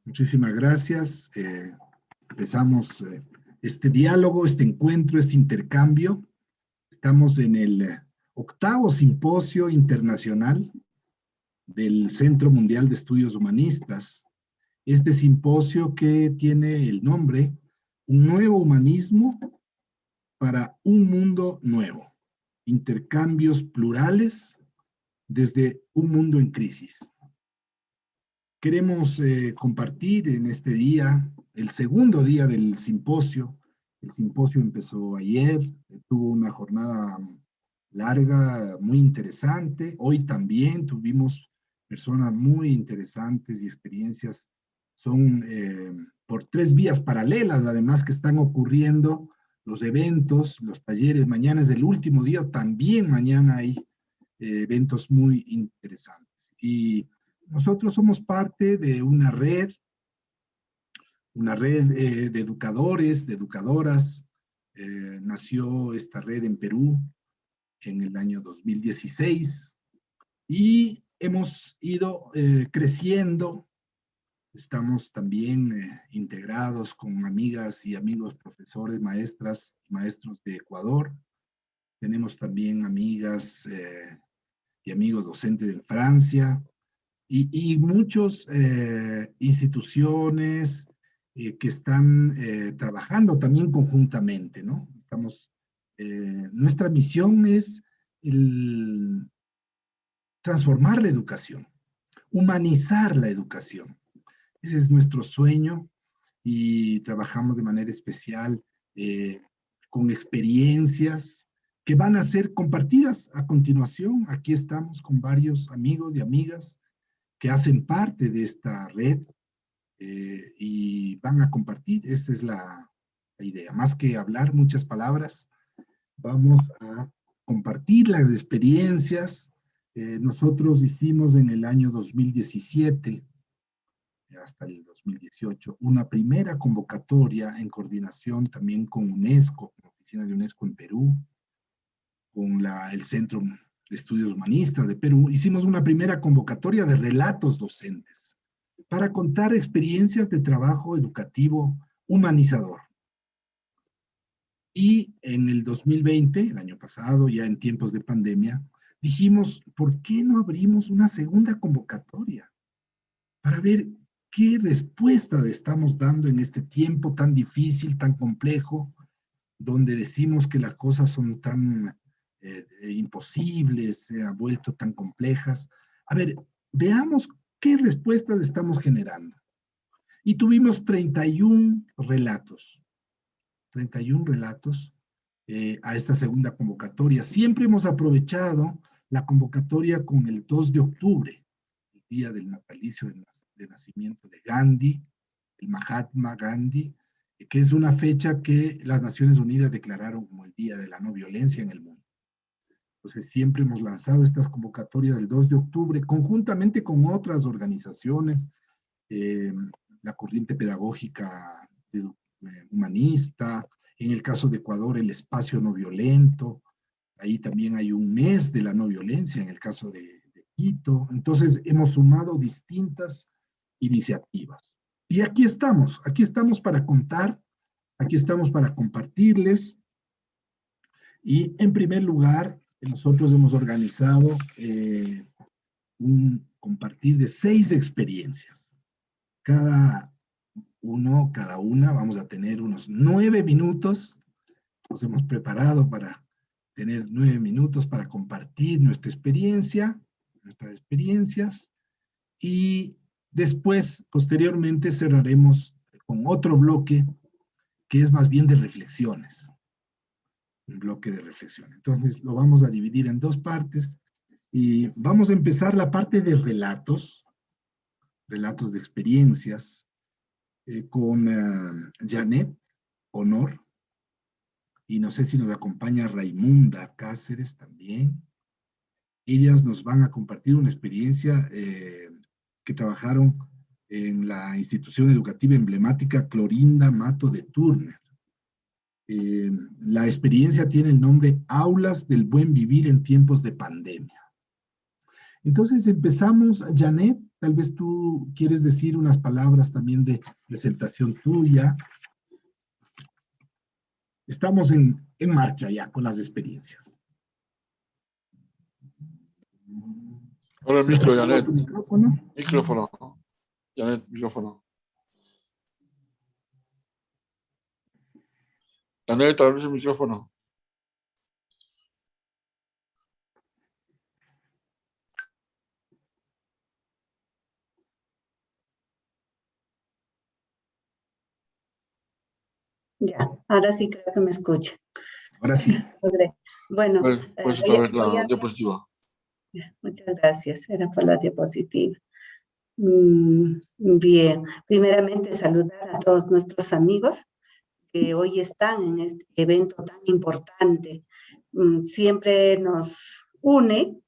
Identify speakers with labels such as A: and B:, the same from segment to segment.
A: Muchísimas gracias. Empezamos este diálogo, este encuentro, este intercambio. Estamos en el octavo simposio internacional del Centro Mundial de Estudios Humanistas. Este simposio que tiene el nombre Un nuevo humanismo para un mundo nuevo. Intercambios plurales desde un mundo en crisis. Queremos compartir en este día, el segundo día del simposio. El simposio empezó ayer, tuvo una jornada larga, muy interesante. Hoy también tuvimos personas muy interesantes y experiencias. Son por 3 vías paralelas, además, que están ocurriendo los eventos, los talleres. Mañana es el último día, también mañana hay eventos muy interesantes. Y nosotros somos parte de una red de educadores, de educadoras. Nació esta red en Perú en el año 2016 y hemos ido creciendo. Estamos también integrados con amigas y amigos profesores, maestras y maestros de Ecuador. Tenemos también amigas y amigos docentes de Francia. Y muchas instituciones que están trabajando también conjuntamente, ¿no? Nuestra misión es transformar la educación, humanizar la educación. Ese es nuestro sueño y trabajamos de manera especial con experiencias que van a ser compartidas a continuación. Aquí estamos con varios amigos y amigas que hacen parte de esta red y van a compartir. Esta es la idea. Más que hablar muchas palabras, vamos a compartir las experiencias. Nosotros hicimos en el año 2017 hasta el 2018 una primera convocatoria en coordinación también con UNESCO, con la oficina de UNESCO en Perú, con el Centro de Estudios Humanistas de Perú. Hicimos una primera convocatoria de relatos docentes para contar experiencias de trabajo educativo humanizador. Y en el 2020, el año pasado, ya en tiempos de pandemia, dijimos, ¿por qué no abrimos una segunda convocatoria? Para ver qué respuesta estamos dando en este tiempo tan difícil, tan complejo, donde decimos que las cosas son tan imposibles, se han vuelto tan complejas. A ver, veamos qué respuestas estamos generando. Y tuvimos 31 relatos, 31 relatos a esta segunda convocatoria. Siempre hemos aprovechado la convocatoria con el 2 de octubre, el día del natalicio de nacimiento de Gandhi, el Mahatma Gandhi, que es una fecha que las Naciones Unidas declararon como el Día de la No Violencia en el mundo. Entonces siempre hemos lanzado estas convocatorias del 2 de octubre, conjuntamente con otras organizaciones, la Corriente Pedagógica Humanista, en el caso de Ecuador, el Espacio No Violento, ahí también hay un mes de la no violencia, en el caso de Quito. Entonces hemos sumado distintas iniciativas. Y aquí estamos para contar, aquí estamos para compartirles. Y en primer lugar, nosotros hemos organizado un compartir de 6 experiencias. Cada una, vamos a tener unos 9 minutos. Nos hemos preparado para tener 9 minutos para compartir nuestras experiencias, y después, posteriormente, cerraremos con otro bloque que es más bien de reflexiones. Un bloque de reflexión. Entonces, lo vamos a dividir en 2 partes y vamos a empezar la parte de relatos de experiencias, con Janet Honor, y no sé si nos acompaña Raimunda Cáceres también. Ellas nos van a compartir una experiencia que trabajaron en la institución educativa emblemática Clorinda Mato de Turner. La experiencia tiene el nombre Aulas del Buen Vivir en Tiempos de Pandemia. Entonces empezamos, Janet, tal vez tú quieres decir unas palabras también de presentación tuya. Estamos en marcha ya con las experiencias.
B: Ahora el micro, Janet.
A: Tu micrófono.
B: Micrófono. Janet, micrófono. Janet, abre el micrófono.
C: Ya, ahora sí creo que me escucha.
A: Ahora sí.
C: Bueno,
B: Puedes ver la diapositiva.
C: muchas gracias, era por la diapositiva. Bien, primeramente saludar a todos nuestros amigos que hoy están en este evento tan importante. Siempre nos une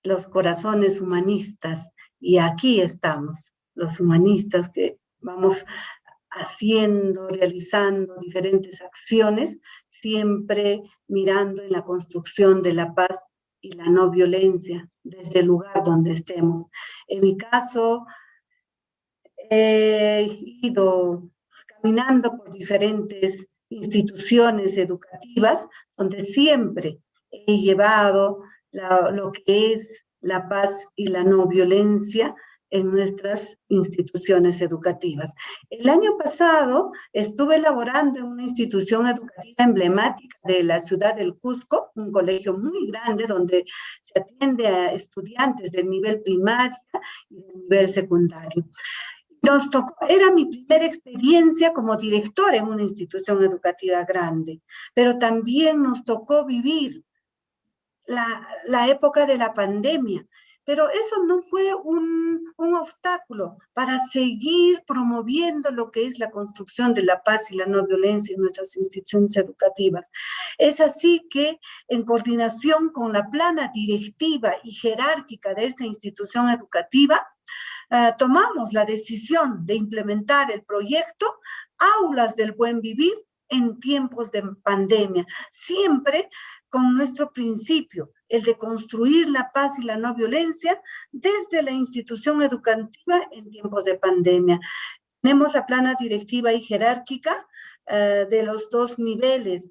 C: los corazones humanistas y aquí estamos, los humanistas que vamos haciendo, realizando diferentes acciones, siempre mirando en la construcción de la paz y la no violencia desde el lugar donde estemos. En mi caso, he ido caminando por diferentes instituciones educativas donde siempre he llevado lo que es la paz y la no violencia en nuestras instituciones educativas. El año pasado estuve laborando en una institución educativa emblemática de la ciudad del Cusco, un colegio muy grande donde se atiende a estudiantes del nivel primario y del nivel secundario. Nos tocó, era mi primera experiencia como directora en una institución educativa grande, pero también nos tocó vivir la época de la pandemia. Pero eso no fue un obstáculo para seguir promoviendo lo que es la construcción de la paz y la no violencia en nuestras instituciones educativas. Es así que, en coordinación con la plana directiva y jerárquica de esta institución educativa, tomamos la decisión de implementar el proyecto Aulas del Buen Vivir en tiempos de pandemia, siempre con nuestro principio, el de construir la paz y la no violencia desde la institución educativa en tiempos de pandemia. Tenemos la plana directiva y jerárquica de los dos niveles.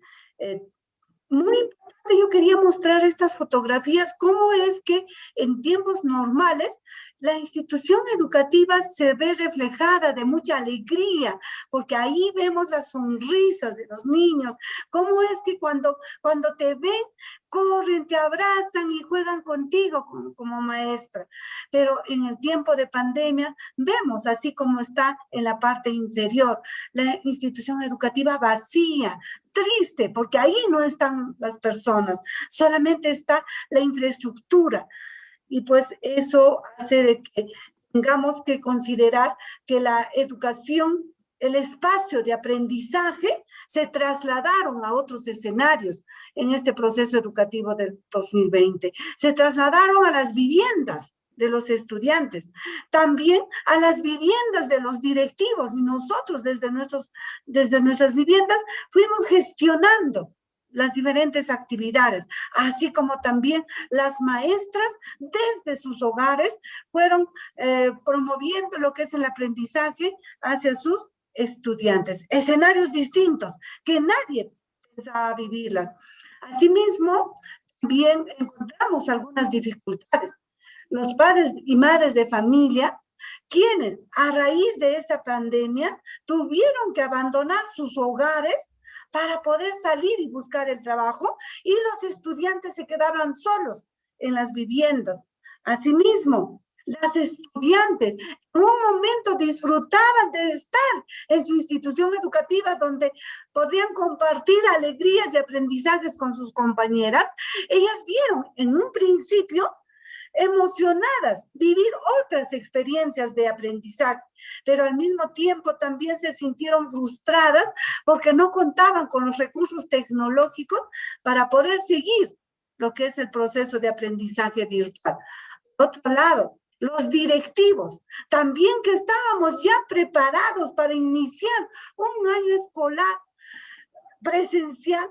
C: Muy importante, yo quería mostrar estas fotografías, cómo es que en tiempos normales la institución educativa se ve reflejada de mucha alegría, porque ahí vemos las sonrisas de los niños, cómo es que cuando te ven, corren, te abrazan y juegan contigo como maestra. Pero en el tiempo de pandemia vemos, así como está en la parte inferior, la institución educativa vacía, triste, porque ahí no están las personas, solamente está la infraestructura. Y pues eso hace de que tengamos que considerar que la educación, el espacio de aprendizaje, se trasladaron a otros escenarios en este proceso educativo del 2020. Se trasladaron a las viviendas de los estudiantes, también a las viviendas de los directivos, y nosotros desde nuestras viviendas fuimos gestionando las diferentes actividades, así como también las maestras desde sus hogares fueron promoviendo lo que es el aprendizaje hacia sus estudiantes. Escenarios distintos que nadie pensaba vivirlas. Asimismo, también encontramos algunas dificultades. Los padres y madres de familia, quienes a raíz de esta pandemia tuvieron que abandonar sus hogares para poder salir y buscar el trabajo, y los estudiantes se quedaban solos en las viviendas. Asimismo, las estudiantes en un momento disfrutaban de estar en su institución educativa donde podían compartir alegrías y aprendizajes con sus compañeras. Ellas vieron en un principio emocionadas vivir otras experiencias de aprendizaje, pero al mismo tiempo también se sintieron frustradas porque no contaban con los recursos tecnológicos para poder seguir lo que es el proceso de aprendizaje virtual. Por otro lado, los directivos, también que estábamos ya preparados para iniciar un año escolar presencial,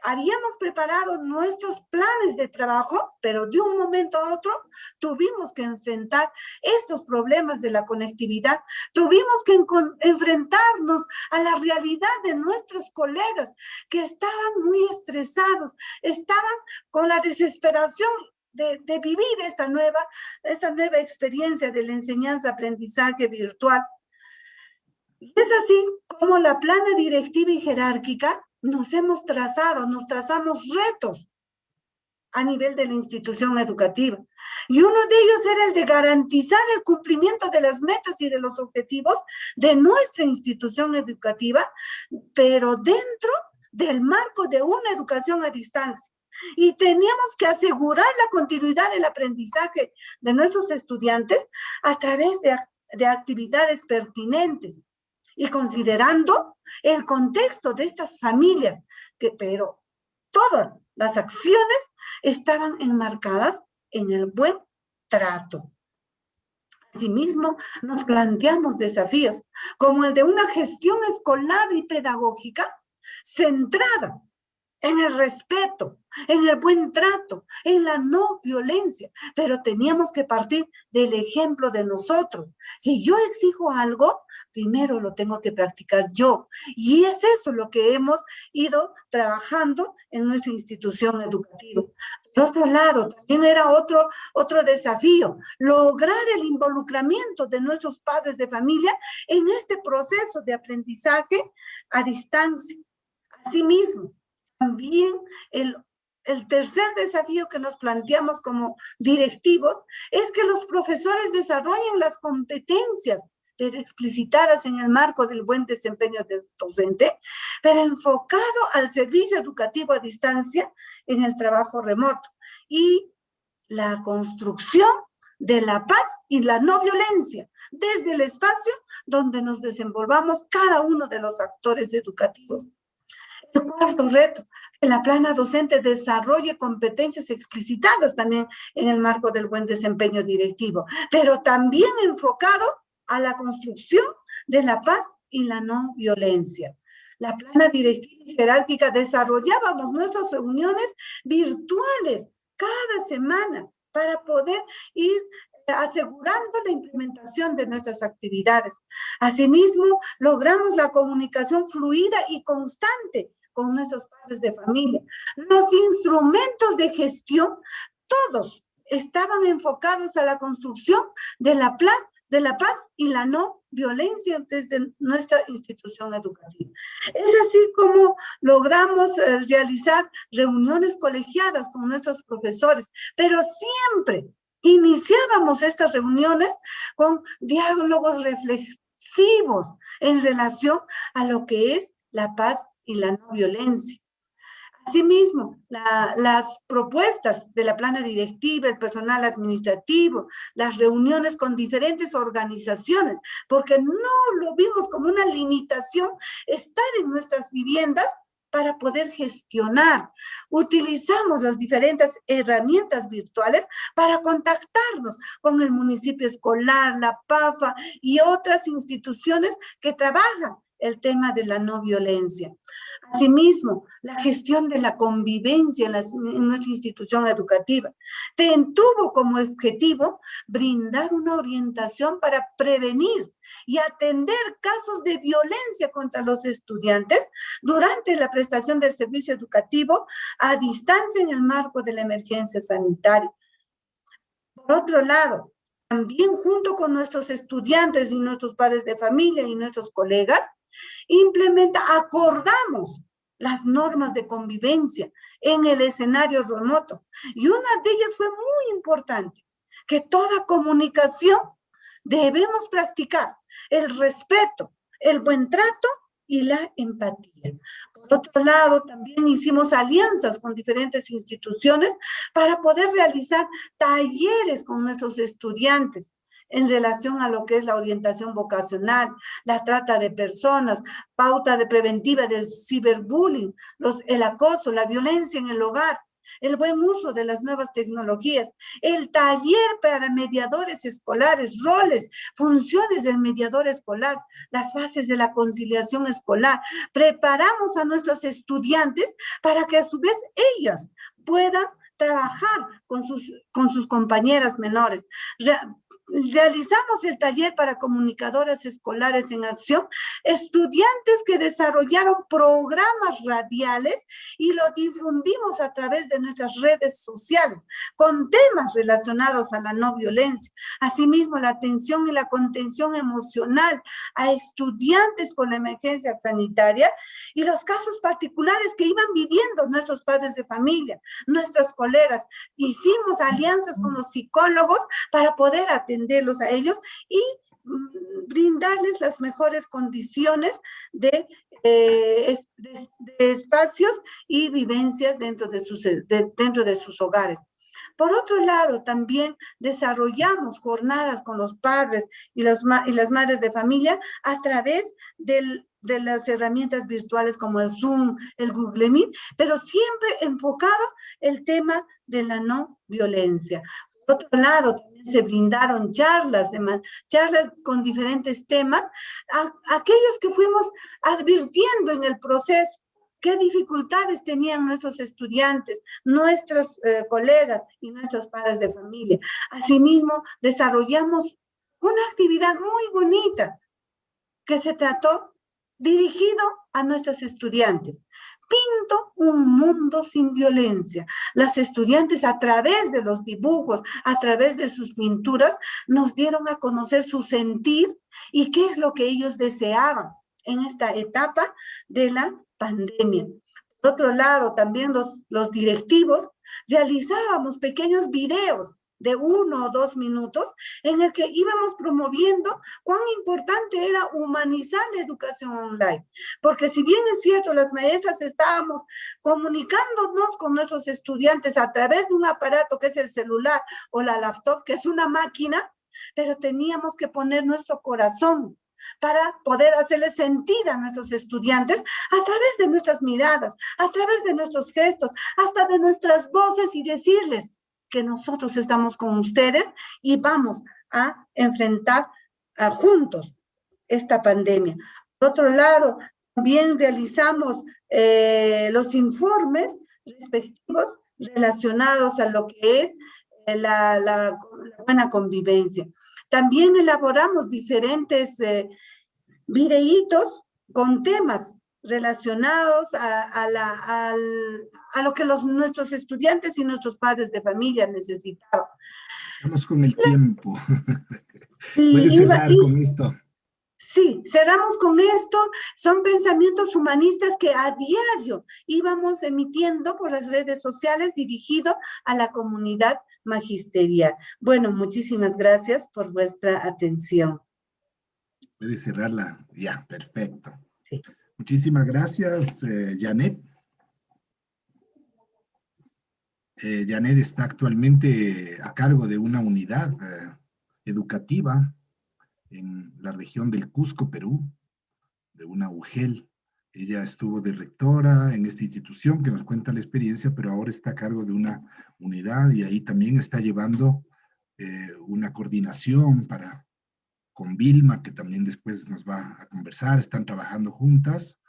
C: habíamos preparado nuestros planes de trabajo, pero de un momento a otro tuvimos que enfrentar estos problemas de la conectividad, tuvimos que enfrentarnos a la realidad de nuestros colegas que estaban muy estresados, estaban con la desesperación de vivir esta nueva experiencia de la enseñanza-aprendizaje virtual. Y es así como la plana directiva y jerárquica nos trazamos retos a nivel de la institución educativa. Y uno de ellos era el de garantizar el cumplimiento de las metas y de los objetivos de nuestra institución educativa, pero dentro del marco de una educación a distancia. Y teníamos que asegurar la continuidad del aprendizaje de nuestros estudiantes a través de actividades pertinentes y considerando el contexto de estas familias, pero todas las acciones estaban enmarcadas en el buen trato. Asimismo, nos planteamos desafíos como el de una gestión escolar y pedagógica centrada en el respeto, en el buen trato, en la no violencia, pero teníamos que partir del ejemplo de nosotros. Si yo exijo algo, primero lo tengo que practicar yo, y es eso lo que hemos ido trabajando en nuestra institución educativa. Por otro lado, también era otro desafío, lograr el involucramiento de nuestros padres de familia en este proceso de aprendizaje a distancia. Asimismo, también el tercer desafío que nos planteamos como directivos es que los profesores desarrollen las competencias explicitadas en el marco del buen desempeño del docente, pero enfocado al servicio educativo a distancia en el trabajo remoto y la construcción de la paz y la no violencia desde el espacio donde nos desenvolvamos cada uno de los actores educativos. El cuarto reto, que la plana docente desarrolle competencias explicitadas también en el marco del buen desempeño directivo, pero también enfocado a la construcción de la paz y la no violencia. La plana directiva y jerárquica desarrollábamos nuestras reuniones virtuales cada semana para poder ir asegurando la implementación de nuestras actividades. Asimismo, logramos la comunicación fluida y constante con nuestros padres de familia. Los instrumentos de gestión, todos estaban enfocados a la construcción de la paz y la no violencia desde nuestra institución educativa. Es así como logramos realizar reuniones colegiadas con nuestros profesores, pero siempre iniciábamos estas reuniones con diálogos reflexivos en relación a lo que es la paz y la no violencia. Asimismo, las propuestas de la plana directiva, el personal administrativo, las reuniones con diferentes organizaciones, porque no lo vimos como una limitación estar en nuestras viviendas para poder gestionar. Utilizamos las diferentes herramientas virtuales para contactarnos con el municipio escolar, la PAFA y otras instituciones que trabajan el tema de la no violencia. Asimismo, la gestión de la convivencia en nuestra institución educativa tuvo como objetivo brindar una orientación para prevenir y atender casos de violencia contra los estudiantes durante la prestación del servicio educativo a distancia en el marco de la emergencia sanitaria. Por otro lado, también junto con nuestros estudiantes y nuestros padres de familia y nuestros colegas, acordamos las normas de convivencia en el escenario remoto. Y una de ellas fue muy importante, que toda comunicación debemos practicar el respeto, el buen trato y la empatía. Por otro lado, también hicimos alianzas con diferentes instituciones para poder realizar talleres con nuestros estudiantes en relación a lo que es la orientación vocacional, la trata de personas, pauta preventiva del ciberbullying, el acoso, la violencia en el hogar. el buen uso de las nuevas tecnologías, el taller para mediadores escolares, roles, funciones del mediador escolar, las bases de la conciliación escolar. Preparamos a nuestros estudiantes para que a su vez ellas puedan trabajar con sus compañeras menores. Realizamos el taller para comunicadoras escolares en acción, estudiantes que desarrollaron programas radiales y lo difundimos a través de nuestras redes sociales con temas relacionados a la no violencia. Asimismo, la atención y la contención emocional a estudiantes por la emergencia sanitaria y los casos particulares que iban viviendo nuestros padres de familia, nuestras colegas. Hicimos alianzas con los psicólogos para poder atenderlos a ellos y brindarles las mejores condiciones de espacios y vivencias dentro de sus hogares. Por otro lado, también desarrollamos jornadas con los padres y las madres de familia a través de las herramientas virtuales como el Zoom, el Google Meet, pero siempre enfocado el tema de la no violencia. Por otro lado, también se brindaron charlas con diferentes temas a aquellos que fuimos advirtiendo en el proceso qué dificultades tenían nuestros estudiantes, nuestros colegas y nuestros padres de familia. Asimismo, desarrollamos una actividad muy bonita que se trató dirigido a nuestros estudiantes. Pinto un mundo sin violencia. Las estudiantes a través de los dibujos, a través de sus pinturas, nos dieron a conocer su sentir y qué es lo que ellos deseaban en esta etapa de la pandemia. Por otro lado, también los directivos realizábamos pequeños videos de 1 o 2 minutos en el que íbamos promoviendo cuán importante era humanizar la educación online. Porque si bien es cierto, las maestras estábamos comunicándonos con nuestros estudiantes a través de un aparato que es el celular o la laptop, que es una máquina, pero teníamos que poner nuestro corazón para poder hacerles sentir a nuestros estudiantes a través de nuestras miradas, a través de nuestros gestos, hasta de nuestras voces y decirles que nosotros estamos con ustedes y vamos a enfrentar juntos esta pandemia. Por otro lado, también realizamos los informes respectivos relacionados a lo que es la buena convivencia. También elaboramos diferentes videitos con temas relacionados a lo que nuestros estudiantes y nuestros padres de familia necesitaban.
A: Vamos con el tiempo. ¿Puedes cerrar con esto?
C: Sí, cerramos con esto. Son pensamientos humanistas que a diario íbamos emitiendo por las redes sociales dirigido a la comunidad magisterial. Bueno, muchísimas gracias por vuestra atención.
A: Puedes cerrarla. Ya, perfecto.
C: Sí.
A: Muchísimas gracias, Janet. Janet está actualmente a cargo de una unidad educativa en la región del Cusco, Perú, de una UGEL. Ella estuvo de rectora en esta institución que nos cuenta la experiencia, pero ahora está a cargo de una unidad y ahí también está llevando una coordinación con Vilma, que también después nos va a conversar. Están trabajando juntas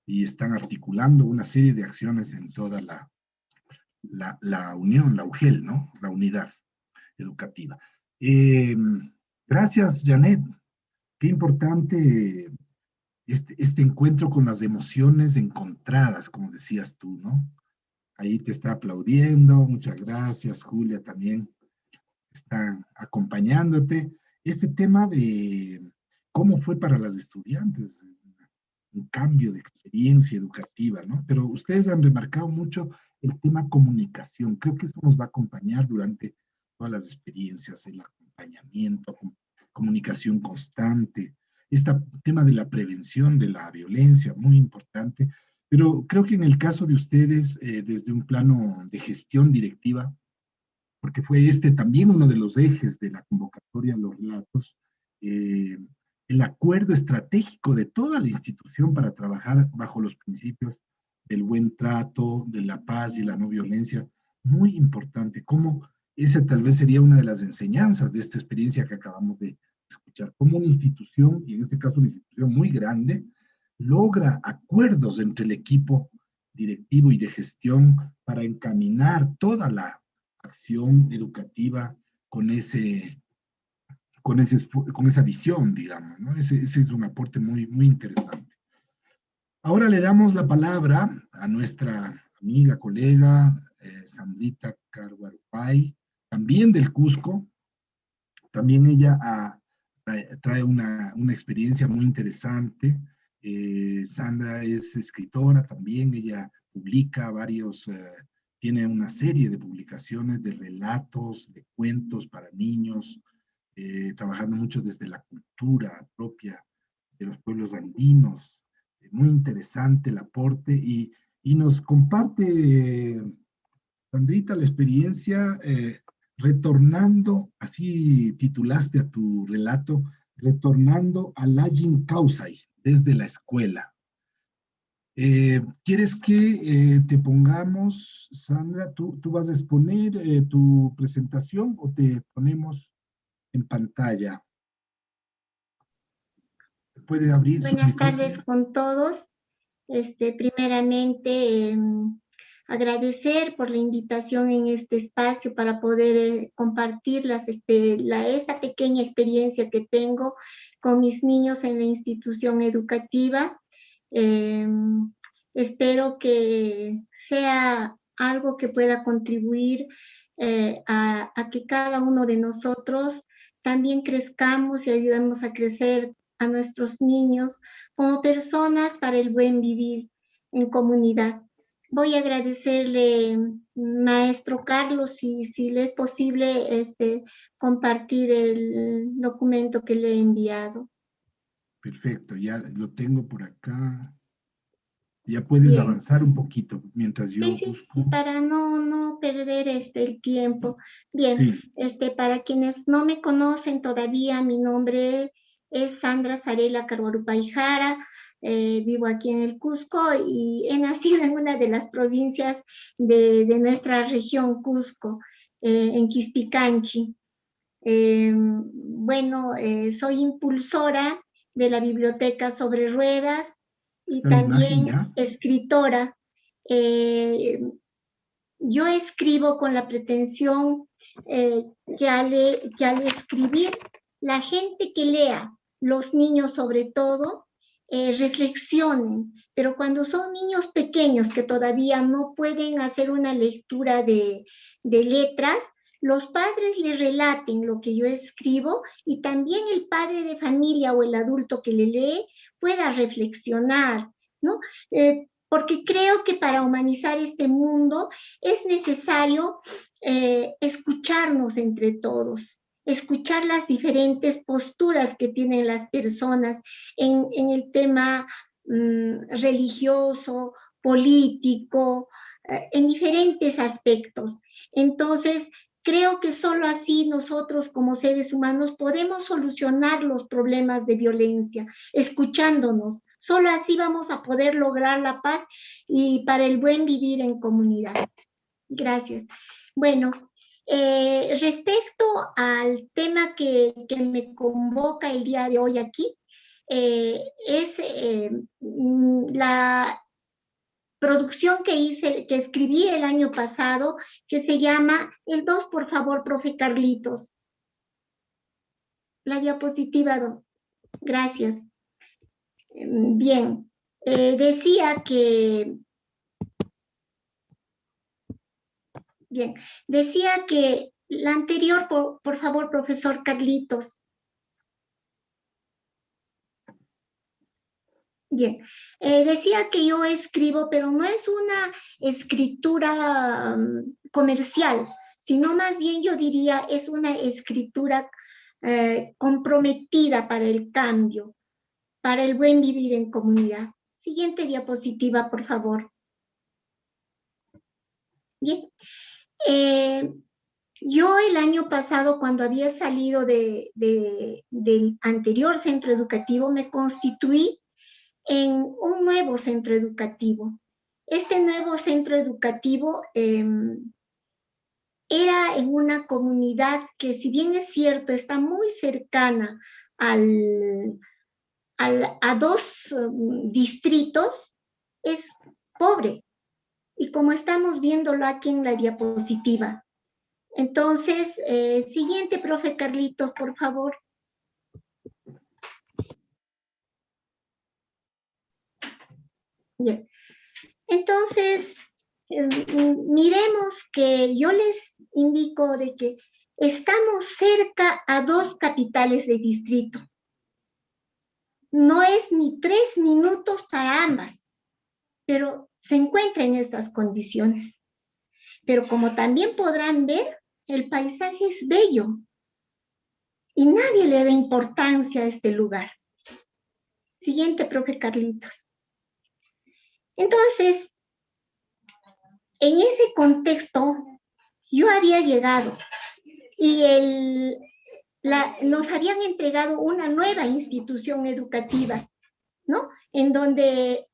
A: y están articulando una serie de acciones en toda la unión, la UGEL, ¿no? La unidad educativa. Gracias, Janet. Qué importante este encuentro con las emociones encontradas, como decías tú, ¿no? Ahí te está aplaudiendo. Muchas gracias, Julia también está acompañándote. Este tema de cómo fue para las estudiantes, un cambio de experiencia educativa, ¿no? Pero ustedes han remarcado mucho el tema comunicación. Creo que eso nos va a acompañar durante todas las experiencias, el acompañamiento, comunicación constante, este tema de la prevención de la violencia, muy importante. Pero creo que en el caso de ustedes, desde un plano de gestión directiva, porque fue también uno de los ejes de la convocatoria a los relatos, el acuerdo estratégico de toda la institución para trabajar bajo los principios del buen trato, de la paz y la no violencia, muy importante, cómo esa tal vez sería una de las enseñanzas de esta experiencia que acabamos de escuchar, cómo una institución, y en este caso una institución muy grande, logra acuerdos entre el equipo directivo y de gestión para encaminar toda la acción educativa con con esa visión, digamos, ¿no? Ese es un aporte muy, muy interesante. Ahora le damos la palabra a nuestra amiga, colega, Sandrita Carguarupay, también del Cusco. También ella trae una experiencia muy interesante. Sandra es escritora también, ella publica tiene una serie de publicaciones de relatos, de cuentos para niños, trabajando mucho desde la cultura propia de los pueblos andinos. Muy interesante el aporte y nos comparte, Sandrita, la experiencia retornando, así titulaste a tu relato, retornando a Lajin Kausai desde la escuela. ¿Quieres que te pongamos, Sandra, tú vas a exponer tu presentación o te ponemos en pantalla? ¿Puede abrir su
D: Buenas
A: micrófono?
D: tardes con todos. Primeramente, agradecer por la invitación en este espacio para poder compartir esta pequeña experiencia que tengo con mis niños en la institución educativa. Espero que sea algo que pueda contribuir a que cada uno de nosotros también crezcamos y ayudemos a crecer a nuestros niños como personas para el buen vivir en comunidad. Voy a agradecerle, maestro Carlos, si le es posible compartir el documento que le he enviado.
A: Perfecto, ya lo tengo por acá. Ya puedes
D: Bien.
A: avanzar un poquito mientras yo
D: Sí,
A: busco.
D: para no perder el tiempo. Bien,
A: Sí.
D: Para quienes no me conocen todavía, mi nombre es Sandra Zarela Carguarupay Jara, vivo aquí en el Cusco y he nacido en una de las provincias de nuestra región Cusco, en Quispicanchi. Soy impulsora de la Biblioteca Sobre Ruedas y
A: ¿Está la imagen
D: también
A: ya?
D: escritora. Yo escribo con la pretensión que al escribir, la gente que lea, los niños sobre todo, reflexionen, pero cuando son niños pequeños que todavía no pueden hacer una lectura de letras, los padres les relaten lo que yo escribo y también el padre de familia o el adulto que le lee pueda reflexionar, ¿no? Porque creo que para humanizar este mundo es necesario escucharnos entre todos, escuchar las diferentes posturas que tienen las personas en el tema religioso, político, en diferentes aspectos. Entonces, creo que solo así nosotros como seres humanos podemos solucionar los problemas de violencia, escuchándonos. Solo así vamos a poder lograr la paz y para el buen vivir en comunidad. Gracias. Bueno, respecto al tema que me convoca el día de hoy aquí, es la producción que escribí el año pasado, que se llama El 2, por favor, profe Carlitos. La diapositiva, gracias. Bien, decía que la anterior, por favor, profesor Carlitos. Bien, decía que yo escribo, pero no es una escritura comercial, sino más bien yo diría es una escritura comprometida para el cambio, para el buen vivir en comunidad. Siguiente diapositiva, por favor. Bien. Yo el año pasado, cuando había salido del anterior centro educativo, me constituí en un nuevo centro educativo. Este nuevo centro educativo era en una comunidad que, si bien es cierto, está muy cercana a dos distritos, es pobre. Y como estamos viéndolo aquí en la diapositiva. Entonces, siguiente, profe Carlitos, por favor. Bien. Entonces, miremos que yo les indico de que estamos cerca a dos capitales de distrito. No es ni 3 minutos para ambas, pero se encuentra en estas condiciones. Pero como también podrán ver, el paisaje es bello y nadie le da importancia a este lugar. Siguiente, profe Carlitos. Entonces, en ese contexto, yo había llegado y nos habían entregado una nueva institución educativa, ¿no? En donde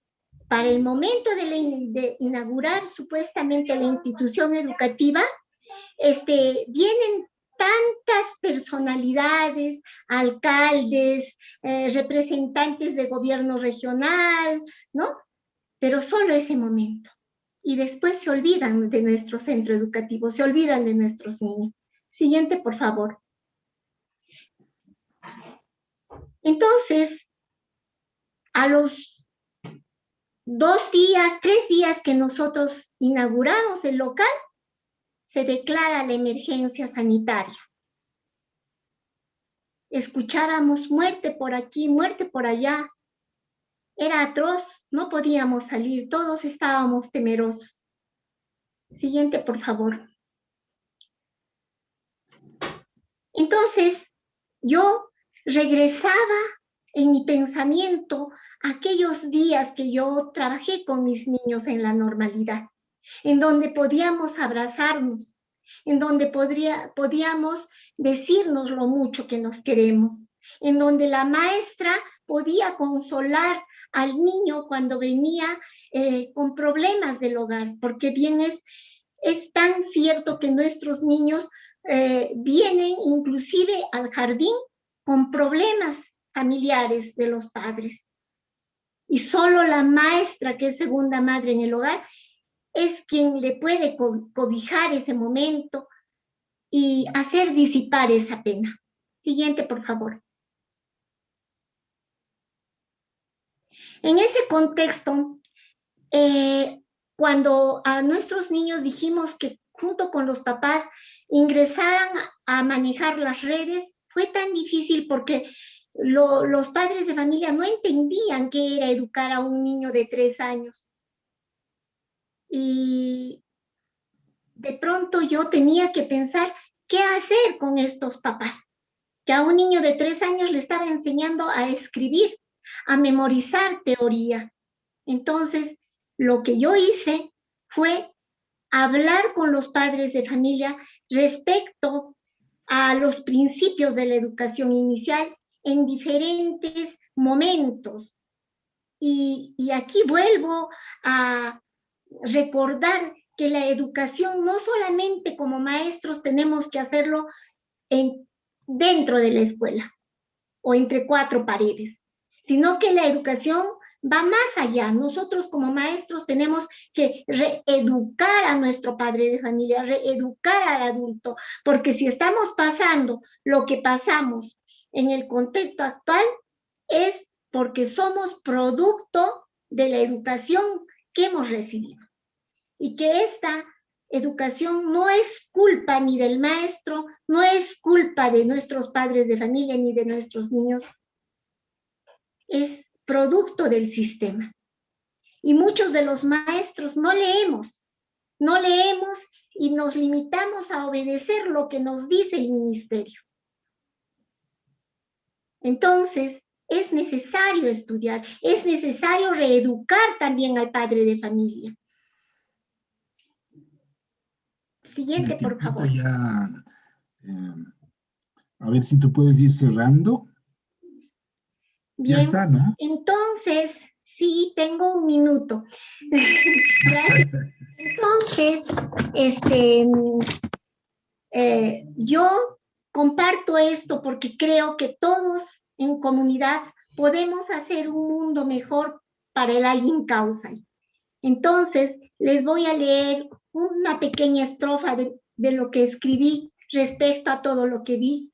D: para el momento de inaugurar supuestamente la institución educativa, vienen tantas personalidades, alcaldes, representantes de gobierno regional, ¿no? Pero solo ese momento. Y después se olvidan de nuestro centro educativo, se olvidan de nuestros niños. Siguiente, por favor. Entonces, a los 2 días, 3 días que nosotros inauguramos el local, se declara la emergencia sanitaria. Escuchábamos muerte por aquí, muerte por allá. Era atroz, no podíamos salir, todos estábamos temerosos. Siguiente, por favor. Entonces, yo regresaba en mi pensamiento aquellos días que yo trabajé con mis niños en la normalidad, en donde podíamos abrazarnos, en donde podíamos decirnos lo mucho que nos queremos, en donde la maestra podía consolar al niño cuando venía con problemas del hogar, porque bien es tan cierto que nuestros niños vienen inclusive al jardín con problemas familiares de los padres. Y solo la maestra, que es segunda madre en el hogar, es quien le puede cobijar ese momento y hacer disipar esa pena. Siguiente, por favor. En ese contexto, cuando a nuestros niños dijimos que junto con los papás ingresaran a manejar las redes, fue tan difícil porque los padres de familia no entendían qué era educar a un niño de 3 años. Y de pronto yo tenía que pensar qué hacer con estos papás, que a un niño de 3 años le estaba enseñando a escribir, a memorizar teoría. Entonces, lo que yo hice fue hablar con los padres de familia respecto a los principios de la educación inicial en diferentes momentos. Y aquí vuelvo a recordar que la educación no solamente como maestros tenemos que hacerlo dentro de la escuela o entre 4 paredes, sino que la educación va más allá. Nosotros como maestros tenemos que reeducar a nuestro padre de familia, reeducar al adulto, porque si estamos pasando lo que pasamos en el contexto actual, es porque somos producto de la educación que hemos recibido. Y que esta educación no es culpa ni del maestro, no es culpa de nuestros padres de familia ni de nuestros niños, es producto del sistema. Y muchos de los maestros no leemos y nos limitamos a obedecer lo que nos dice el ministerio. Entonces, es necesario estudiar, es necesario reeducar también al padre de familia. Siguiente, por favor.
A: Ya, a ver si tú puedes ir cerrando.
D: Bien,
A: ya está, ¿no?
D: Entonces, sí, tengo 1 minuto. Gracias. Entonces, Yo comparto esto porque creo que todos en comunidad podemos hacer un mundo mejor para el Ayin Kausai. Entonces, les voy a leer una pequeña estrofa de lo que escribí respecto a todo lo que vi.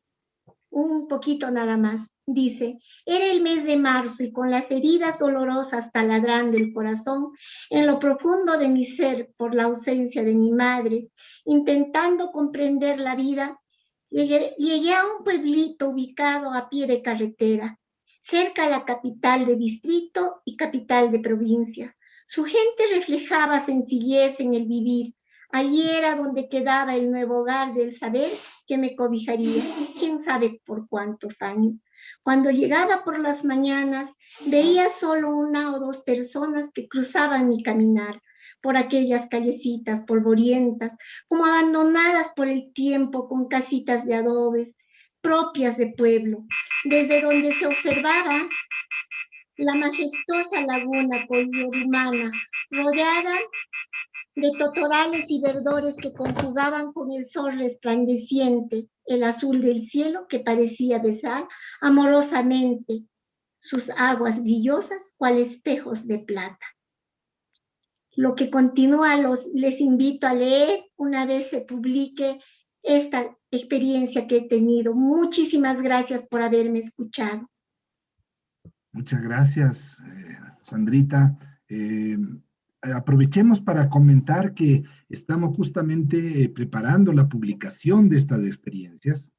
D: Un poquito nada más. Dice, era el mes de marzo y con las heridas dolorosas taladrando el corazón, en lo profundo de mi ser por la ausencia de mi madre, intentando comprender la vida, llegué a un pueblito ubicado a pie de carretera, cerca a la capital de distrito y capital de provincia. Su gente reflejaba sencillez en el vivir. Allí era donde quedaba el nuevo hogar del saber que me cobijaría, quién sabe por cuántos años. Cuando llegaba por las mañanas, veía solo una o dos personas que cruzaban mi caminar por aquellas callecitas polvorientas, como abandonadas por el tiempo con casitas de adobes propias de pueblo, desde donde se observaba la majestuosa laguna colorumana, rodeada de totorales y verdores que conjugaban con el sol resplandeciente, el azul del cielo que parecía besar amorosamente sus aguas brillosas cual espejos de plata. Lo que continúa les invito a leer una vez se publique esta experiencia que he tenido. Muchísimas gracias por haberme escuchado.
A: Muchas gracias, Sandrita. Aprovechemos para comentar que estamos justamente preparando la publicación de estas experiencias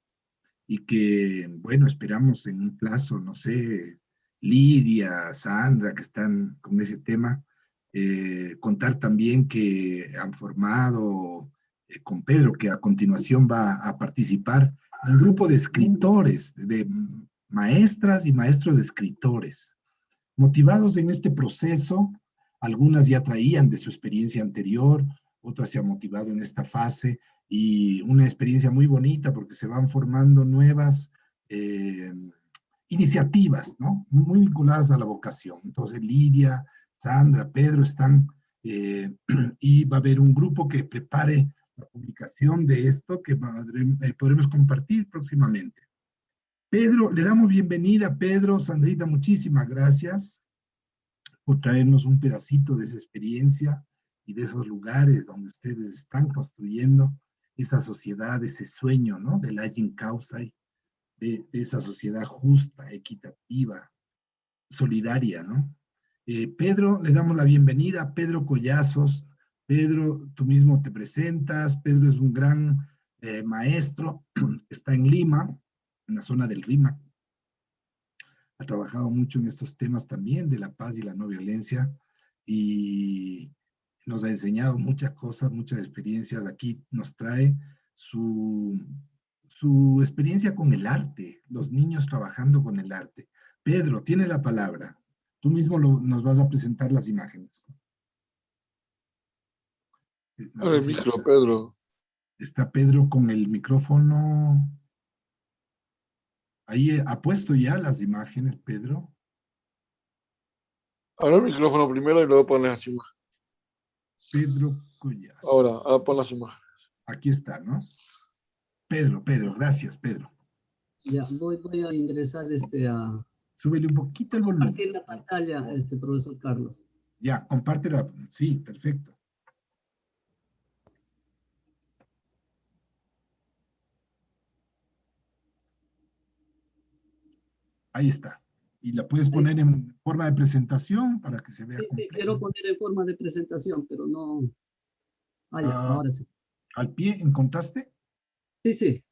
A: y que, bueno, esperamos en un plazo, no sé, Lidia, Sandra, que están con ese tema, contar también que han formado con Pedro, que a continuación va a participar, un grupo de escritores, de maestras y maestros de escritores, motivados en este proceso. Algunas ya traían de su experiencia anterior, otras se han motivado en esta fase, y una experiencia muy bonita porque se van formando nuevas iniciativas, ¿no? Muy vinculadas a la vocación. Entonces Lidia, Sandra, Pedro están, y va a haber un grupo que prepare la publicación de esto que podremos compartir próximamente. Pedro, le damos bienvenida. Pedro, Sandrita, muchísimas gracias por traernos un pedacito de esa experiencia y de esos lugares donde ustedes están construyendo esa sociedad, ese sueño, ¿no? Del Ayin Kausai, de esa sociedad justa, equitativa, solidaria, ¿no? Pedro, le damos la bienvenida. Pedro Collazos. Pedro, tú mismo te presentas. Pedro es un gran maestro, está en Lima, en la zona del RIMAC. Ha trabajado mucho en estos temas también de la paz y la no violencia y nos ha enseñado muchas cosas, muchas experiencias. Aquí nos trae su experiencia con el arte, los niños trabajando con el arte. Pedro, tiene la palabra. Tú mismo nos vas a presentar las imágenes.
B: Abre el micro, Pedro.
A: Está Pedro con el micrófono. Ahí ha puesto ya las imágenes, Pedro.
B: Abre el micrófono primero y luego pon las imágenes.
A: Pedro Collazos.
B: Ahora pon las imágenes.
A: Aquí está, ¿no? Pedro, gracias, Pedro.
E: Ya, voy a ingresar a...
A: Súbele un poquito el volumen.
E: Compartir la pantalla, profesor Carlos.
A: Ya, compártela. Sí, perfecto. Ahí está. Y la puedes poner en forma de presentación para que se vea.
E: Sí, quiero poner en forma de presentación, pero no... ahora sí.
A: ¿Al pie encontraste?
E: Sí.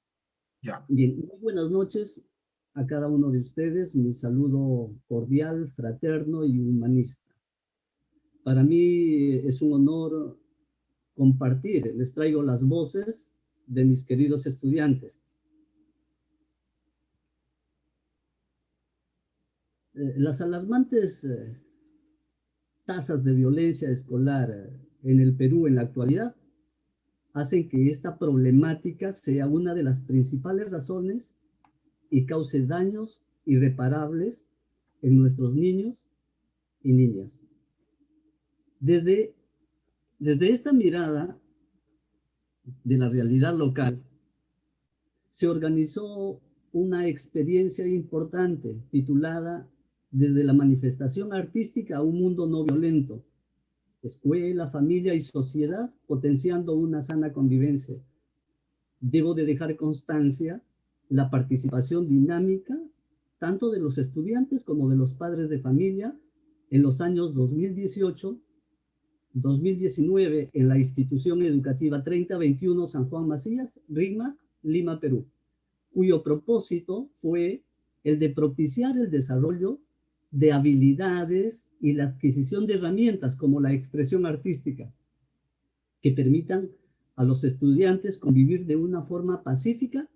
A: Ya.
E: Bien, muy buenas noches a cada uno de ustedes. Mi saludo cordial, fraterno y humanista. Para mí es un honor compartir. Les traigo las voces de mis queridos estudiantes. Las alarmantes tasas de violencia escolar en el Perú en la actualidad hacen que esta problemática sea una de las principales razones y cause daños irreparables en nuestros niños y niñas. Desde esta mirada de la realidad local, se organizó una experiencia importante titulada Desde la manifestación artística a un mundo no violento, escuela, familia y sociedad potenciando una sana convivencia. Debo de dejar constancia la participación dinámica tanto de los estudiantes como de los padres de familia en los años 2018, 2019 en la institución educativa 3021 San Juan Macías, RIMAC, Lima, Perú, cuyo propósito fue el de propiciar el desarrollo de habilidades y la adquisición de herramientas como la expresión artística que permitan a los estudiantes convivir de una forma pacífica,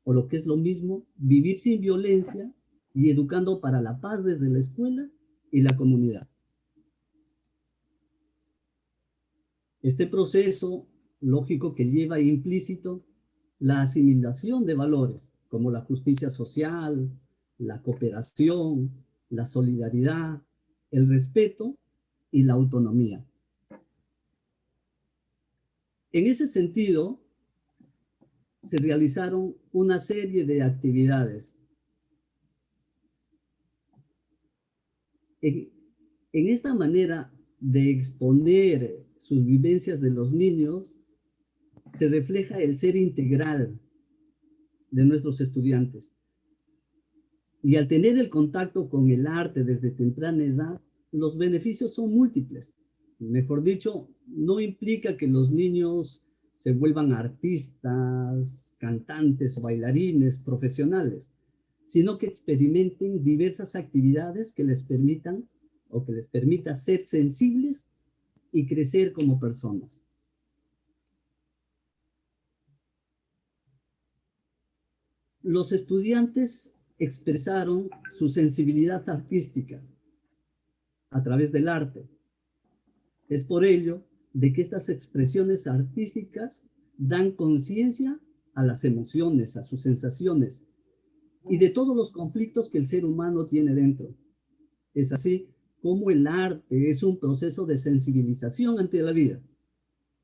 E: o lo que es lo mismo, vivir sin violencia y educando para la paz desde la escuela y la comunidad. Este proceso lógico que lleva implícito la asimilación de valores como la justicia social, la cooperación, la solidaridad, el respeto y la autonomía. En ese sentido, se realizaron una serie de actividades. En esta manera de exponer sus vivencias de los niños, se refleja el ser integral de nuestros estudiantes. Y al tener el contacto con el arte desde temprana edad, los beneficios son múltiples. Mejor dicho, no implica que los niños se vuelvan artistas, cantantes o bailarines profesionales, sino que experimenten diversas actividades que les permitan o que les permita ser sensibles y crecer como personas. Los estudiantes expresaron su sensibilidad artística a través del arte. Es por ello de que estas expresiones artísticas dan conciencia a las emociones, a sus sensaciones y de todos los conflictos que el ser humano tiene dentro. Es así como el arte es un proceso de sensibilización ante la vida.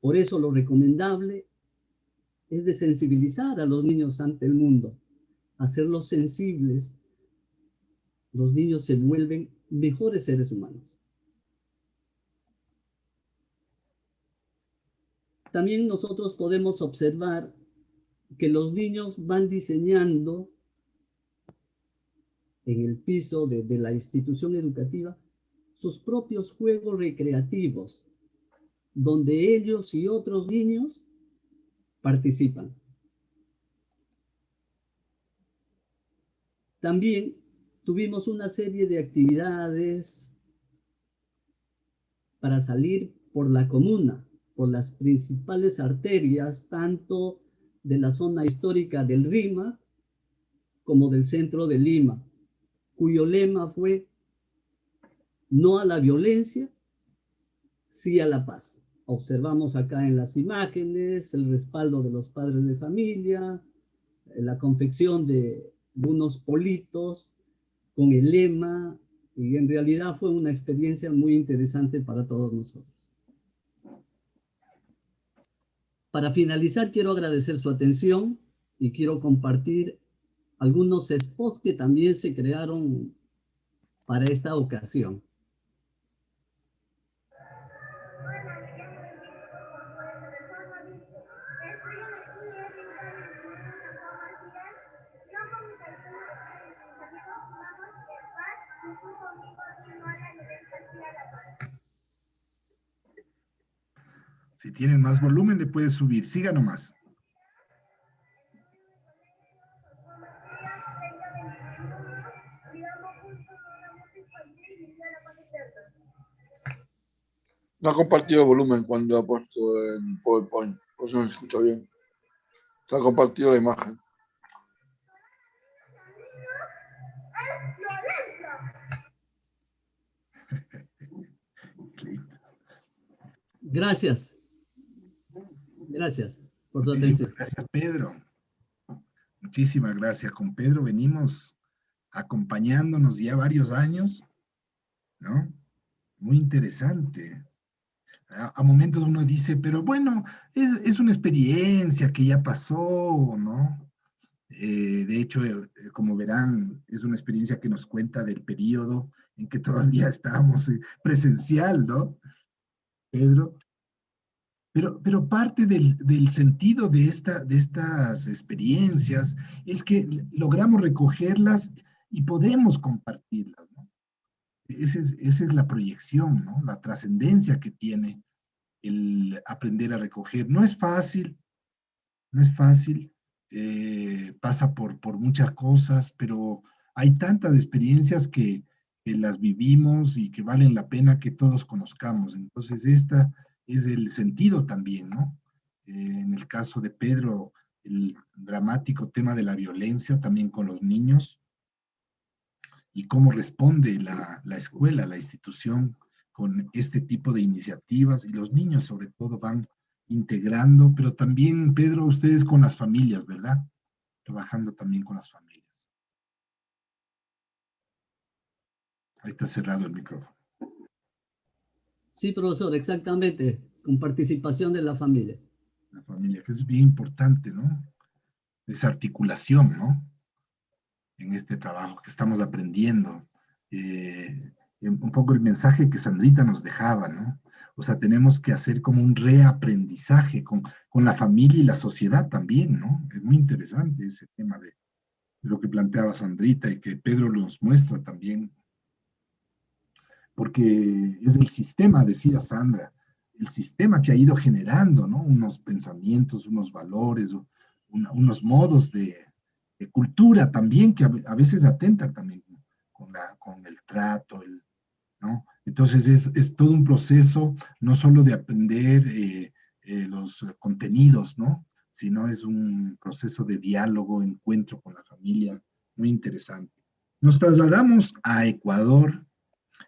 E: Por eso lo recomendable es de sensibilizar a los niños ante el mundo, hacerlos sensibles. Los niños se vuelven mejores seres humanos. También nosotros podemos observar que los niños van diseñando en el piso de la institución educativa sus propios juegos recreativos, donde ellos y otros niños participan. También tuvimos una serie de actividades para salir por la comuna, por las principales arterias, tanto de la zona histórica del RIMAC como del centro de Lima, cuyo lema fue no a la violencia, sí a la paz. Observamos acá en las imágenes el respaldo de los padres de familia, la confección de unos politos con el lema, y en realidad fue una experiencia muy interesante para todos nosotros. Para finalizar, quiero agradecer su atención y quiero compartir algunos spots que también se crearon para esta ocasión.
A: Si tienen más volumen, le puedes subir. Siga nomás.
B: No ha compartido volumen cuando ha puesto en PowerPoint, por eso no se escucha bien. Se ha compartido la imagen.
E: Gracias. Gracias por su
A: Muchísimas
E: atención.
A: gracias, Pedro. Muchísimas gracias. Con Pedro venimos acompañándonos ya varios años, ¿no? Muy interesante. A momentos uno dice, pero bueno, es una experiencia que ya pasó, ¿no? De hecho, como verán, es una experiencia que nos cuenta del periodo en que todavía estábamos presencial, ¿no, Pedro? Pero parte del sentido de estas experiencias es que logramos recogerlas y podemos compartirlas, ¿no? Esa es la proyección, ¿no? La trascendencia que tiene el aprender a recoger. No es fácil, no es fácil, pasa por muchas cosas, pero hay tantas experiencias que las vivimos y que valen la pena que todos conozcamos. Entonces, esta es el sentido también, ¿no? En el caso de Pedro, el dramático tema de la violencia también con los niños y cómo responde la escuela, la institución con este tipo de iniciativas y los niños sobre todo van integrando, pero también, Pedro, ustedes con las familias, ¿verdad? Trabajando también con las familias. Ahí está cerrado el micrófono.
E: Sí, profesor, exactamente, con participación de la familia.
A: La familia, que es bien importante, ¿no? Esa articulación, ¿no? En este trabajo que estamos aprendiendo. Un poco el mensaje que Sandrita nos dejaba, ¿no? O sea, tenemos que hacer como un reaprendizaje con la familia y la sociedad también, ¿no? Es muy interesante ese tema de lo que planteaba Sandrita y que Pedro nos muestra también, porque es el sistema, decía Sandra, el sistema que ha ido generando, ¿no? Unos pensamientos, unos valores, unos modos de cultura también que a veces atentan también con el trato, ¿no? Entonces es todo un proceso, no solo de aprender los contenidos, ¿no? Sino es un proceso de diálogo, encuentro con la familia, muy interesante. Nos trasladamos a Ecuador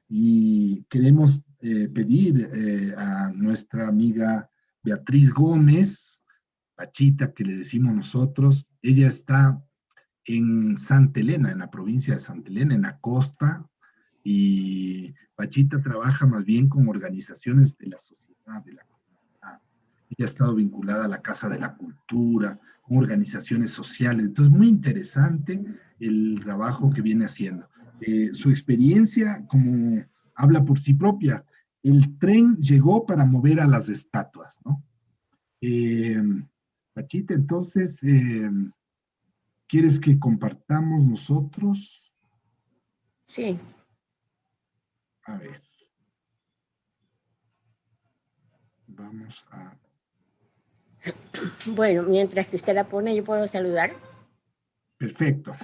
A: y queremos pedir a nuestra amiga Beatriz Gómez, Pachita, que le decimos nosotros, ella está en Santa Elena, en la provincia de Santa Elena, en la costa, y Pachita trabaja más bien con organizaciones de la sociedad, de la comunidad. Ella ha estado vinculada a la Casa de la Cultura, con organizaciones sociales. Entonces, muy interesante el trabajo que viene haciendo. Su experiencia, como habla por sí propia, el tren llegó para mover a las estatuas, ¿no? Pachita, entonces, ¿quieres que compartamos nosotros?
F: Sí.
A: A ver. Vamos a...
F: Bueno, mientras que usted la pone, yo puedo saludar.
A: Perfecto.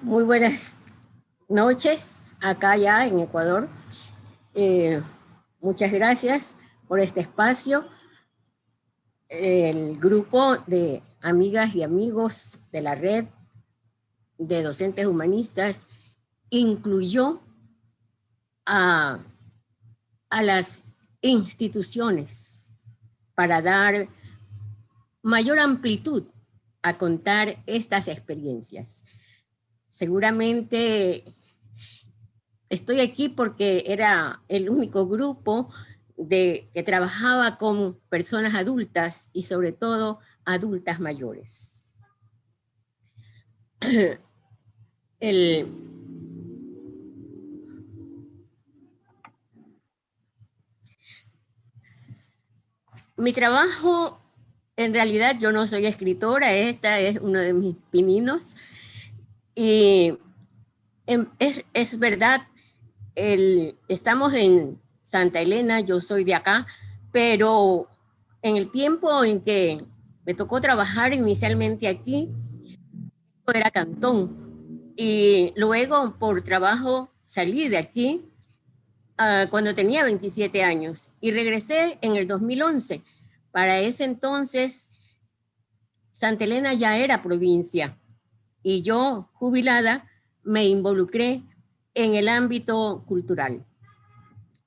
F: Muy buenas noches, acá ya en Ecuador. Muchas gracias por este espacio. El grupo de amigas y amigos de la red de docentes humanistas incluyó a las instituciones para dar mayor amplitud a contar estas experiencias. Seguramente estoy aquí porque era el único grupo que trabajaba con personas adultas y sobre todo adultas mayores. Mi trabajo, en realidad yo no soy escritora, esta es uno de mis pininos. Y es verdad, estamos en Santa Elena, yo soy de acá, pero en el tiempo en que me tocó trabajar inicialmente aquí, era Cantón. Y luego por trabajo salí de aquí cuando tenía 27 años y regresé en el 2011. Para ese entonces, Santa Elena ya era provincia y yo, jubilada, me involucré en el ámbito cultural.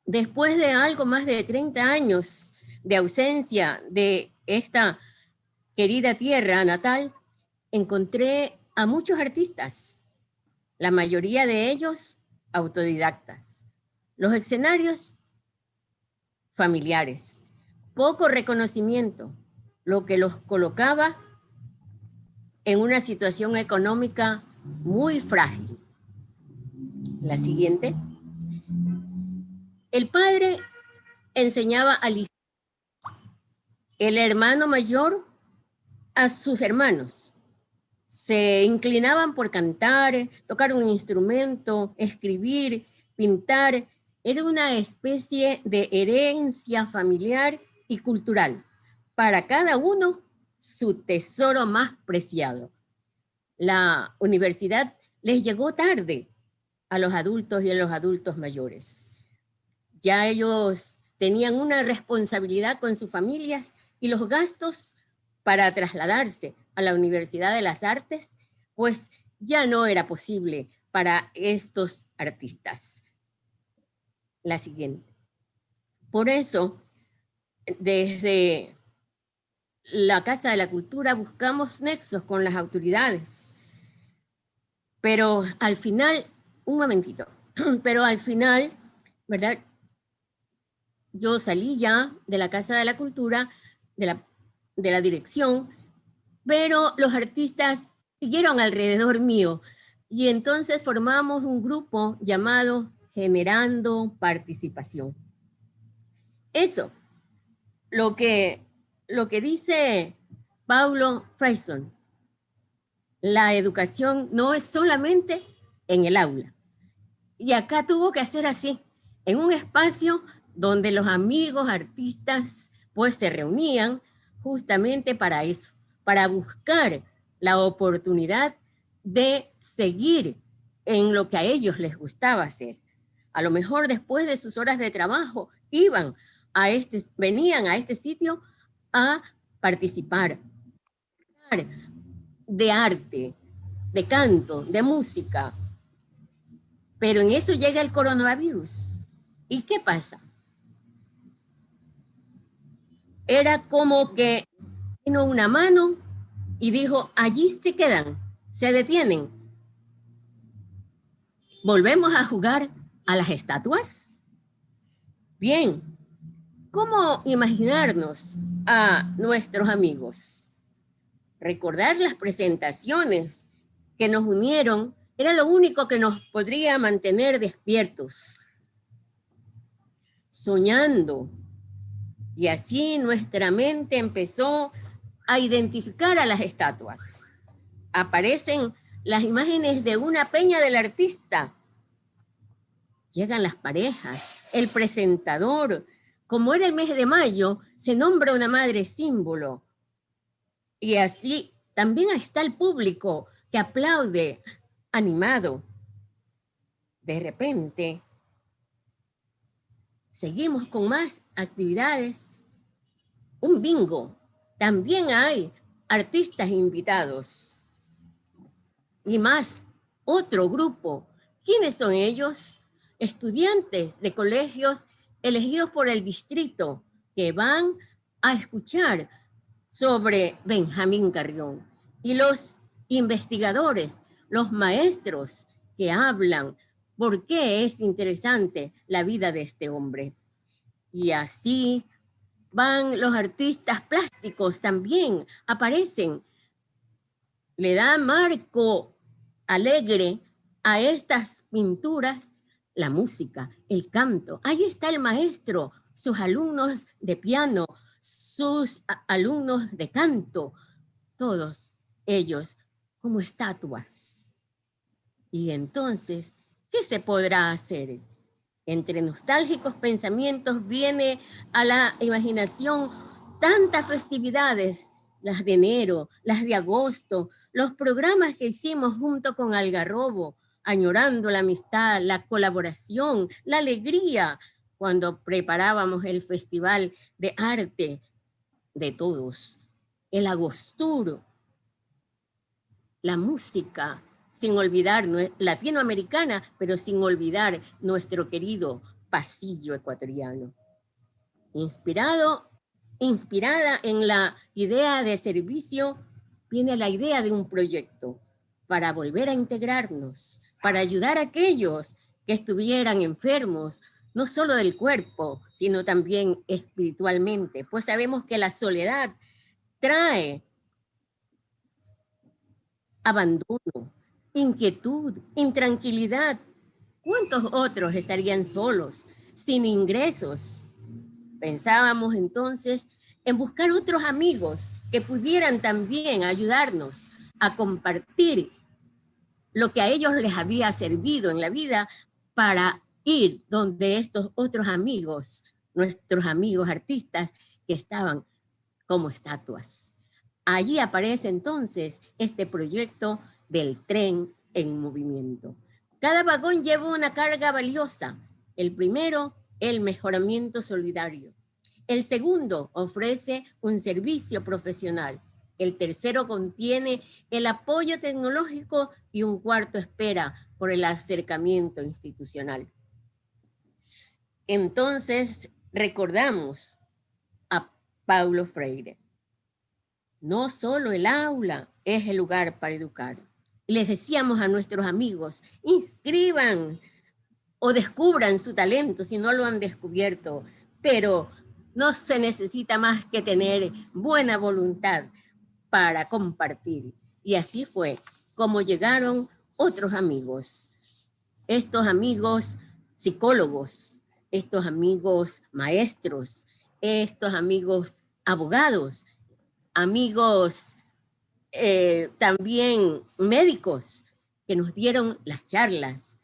F: Después de algo más de 30 años de ausencia de esta querida tierra natal, encontré a muchos artistas, la mayoría de ellos autodidactas. Los escenarios familiares, poco reconocimiento, lo que los colocaba en una situación económica muy frágil. La siguiente. El padre enseñaba al hijo, el hermano mayor a sus hermanos. Se inclinaban por cantar, tocar un instrumento, escribir, pintar. Era una especie de herencia familiar y cultural. Para cada uno, su tesoro más preciado. La universidad les llegó tarde a los adultos y a los adultos mayores. Ya ellos tenían una responsabilidad con sus familias y los gastos para trasladarse a la Universidad de las Artes, pues ya no era posible para estos artistas. La siguiente. Por eso, desde la Casa de la Cultura buscamos nexos con las autoridades, pero al final, un momentito, pero al final, ¿verdad? Yo salí ya de la Casa de la Cultura, de la dirección, pero los artistas siguieron alrededor mío y entonces formamos un grupo llamado Generando Participación. Eso, lo que dice Paulo Freire, la educación no es solamente en el aula. Y acá tuvo que hacer así, en un espacio donde los amigos artistas pues se reunían justamente para eso, para buscar la oportunidad de seguir en lo que a ellos les gustaba hacer. A lo mejor después de sus horas de trabajo venían a este sitio a participar de arte, de canto, de música. Pero en eso llega el coronavirus. ¿Y qué pasa? Era como que vino una mano y dijo, allí se quedan, se detienen. ¿Volvemos a jugar a las estatuas? Bien, ¿cómo imaginarnos a nuestros amigos? Recordar las presentaciones que nos unieron era lo único que nos podría mantener despiertos, soñando. Y así nuestra mente empezó a identificar a las estatuas. Aparecen las imágenes de una peña del artista. Llegan las parejas, el presentador. Como era el mes de mayo, se nombra una madre símbolo. Y así también está el público que aplaude, animado. De repente, seguimos con más actividades. Un bingo. También hay artistas invitados. Y más, otro grupo. ¿Quiénes son ellos? Estudiantes de colegios elegidos por el distrito que van a escuchar sobre Benjamín Carrión. Y los investigadores, los maestros que hablan por qué es interesante la vida de este hombre. Y así van los artistas plásticos también, aparecen. Le da marco alegre a estas pinturas la música, el canto. Ahí está el maestro, sus alumnos de piano, sus alumnos de canto, todos ellos como estatuas. Y entonces, ¿qué se podrá hacer? Entre nostálgicos pensamientos viene a la imaginación tantas festividades, las de enero, las de agosto, los programas que hicimos junto con Algarrobo, añorando la amistad, la colaboración, la alegría, cuando preparábamos el festival de arte de todos, el agostur, la música, sin olvidar latinoamericana, pero sin olvidar nuestro querido pasillo ecuatoriano. Inspirada en la idea de servicio, viene la idea de un proyecto para volver a integrarnos, para ayudar a aquellos que estuvieran enfermos, no solo del cuerpo, sino también espiritualmente, pues sabemos que la soledad trae abandono, inquietud, intranquilidad. ¿Cuántos otros estarían solos, sin ingresos? Pensábamos entonces en buscar otros amigos que pudieran también ayudarnos a compartir lo que a ellos les había servido en la vida para ir donde estos otros amigos, nuestros amigos artistas que estaban como estatuas. Allí aparece entonces este proyecto del tren en movimiento. Cada vagón lleva una carga valiosa. El primero, el mejoramiento solidario. El segundo ofrece un servicio profesional. El tercero contiene el apoyo tecnológico y un cuarto espera por el acercamiento institucional. Entonces, recordamos a Paulo Freire. No solo el aula es el lugar para educar. Les decíamos a nuestros amigos, inscriban o descubran su talento si no lo han descubierto, pero no se necesita más que tener buena voluntad para compartir. Y así fue como llegaron otros amigos. Estos amigos psicólogos, estos amigos maestros, estos amigos abogados, amigos también médicos que nos dieron las charlas,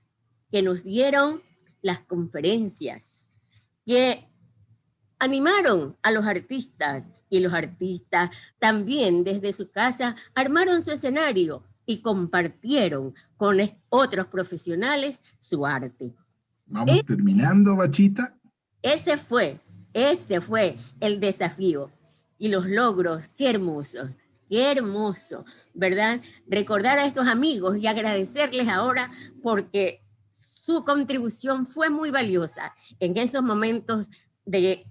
F: que nos dieron las conferencias, que animaron a los artistas, y los artistas también desde su casa armaron su escenario y compartieron con otros profesionales su arte.
A: Vamos terminando, Bachita.
F: Ese fue el desafío y los logros. Qué hermoso, ¿verdad? Recordar a estos amigos y agradecerles ahora porque su contribución fue muy valiosa en esos momentos de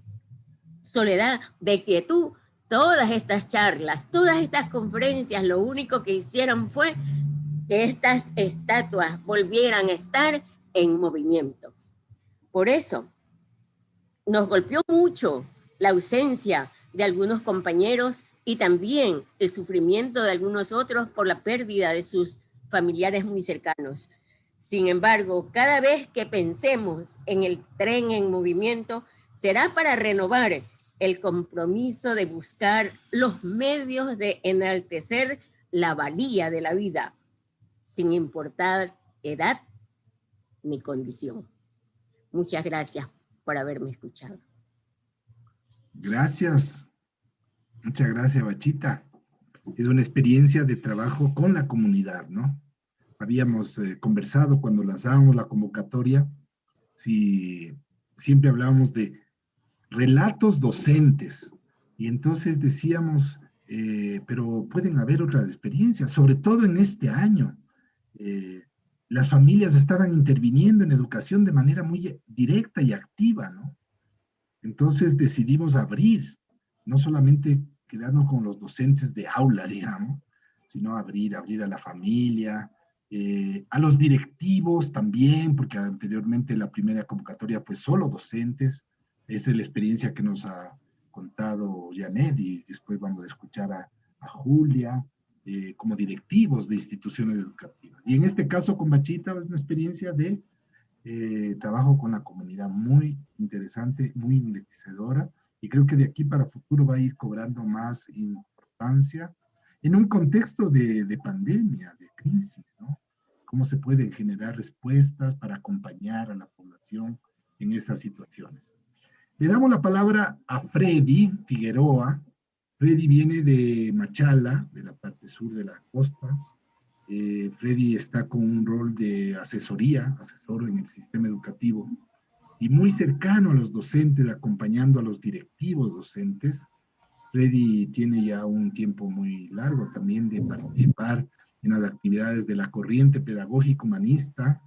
F: soledad, de quietud. Todas estas charlas, todas estas conferencias, lo único que hicieron fue que estas estatuas volvieran a estar en movimiento. Por eso nos golpeó mucho la ausencia de algunos compañeros y también el sufrimiento de algunos otros por la pérdida de sus familiares muy cercanos. Sin embargo, cada vez que pensemos en el tren en movimiento, será para renovar el compromiso de buscar los medios de enaltecer la valía de la vida, sin importar edad ni condición. Muchas gracias por haberme escuchado.
A: Gracias. Muchas gracias, Bachita. Es una experiencia de trabajo con la comunidad, ¿no? Habíamos conversado cuando lanzábamos la convocatoria, si siempre hablábamos de relatos docentes, y entonces decíamos, pero pueden haber otras experiencias, sobre todo en este año. Las familias estaban interviniendo en educación de manera muy directa y activa, ¿no? Entonces decidimos abrir, no solamente quedarnos con los docentes de aula, digamos, sino abrir a la familia, a los directivos también, porque anteriormente la primera convocatoria fue solo docentes. Esa es la experiencia que nos ha contado Janet, y después vamos a escuchar a Julia, como directivos de instituciones educativas. Y en este caso con Bachita es una experiencia de trabajo con la comunidad muy interesante, muy enriquecedora, y creo que de aquí para futuro va a ir cobrando más importancia en un contexto de pandemia, de crisis, ¿no? Cómo se pueden generar respuestas para acompañar a la población en estas situaciones. Le damos la palabra a Freddy Figueroa. Freddy viene de Machala, de la parte sur de la costa. Freddy está con un rol de asesor en el sistema educativo, y muy cercano a los docentes, acompañando a los directivos docentes. Freddy tiene ya un tiempo muy largo también de participar en las actividades de la corriente pedagógica humanista.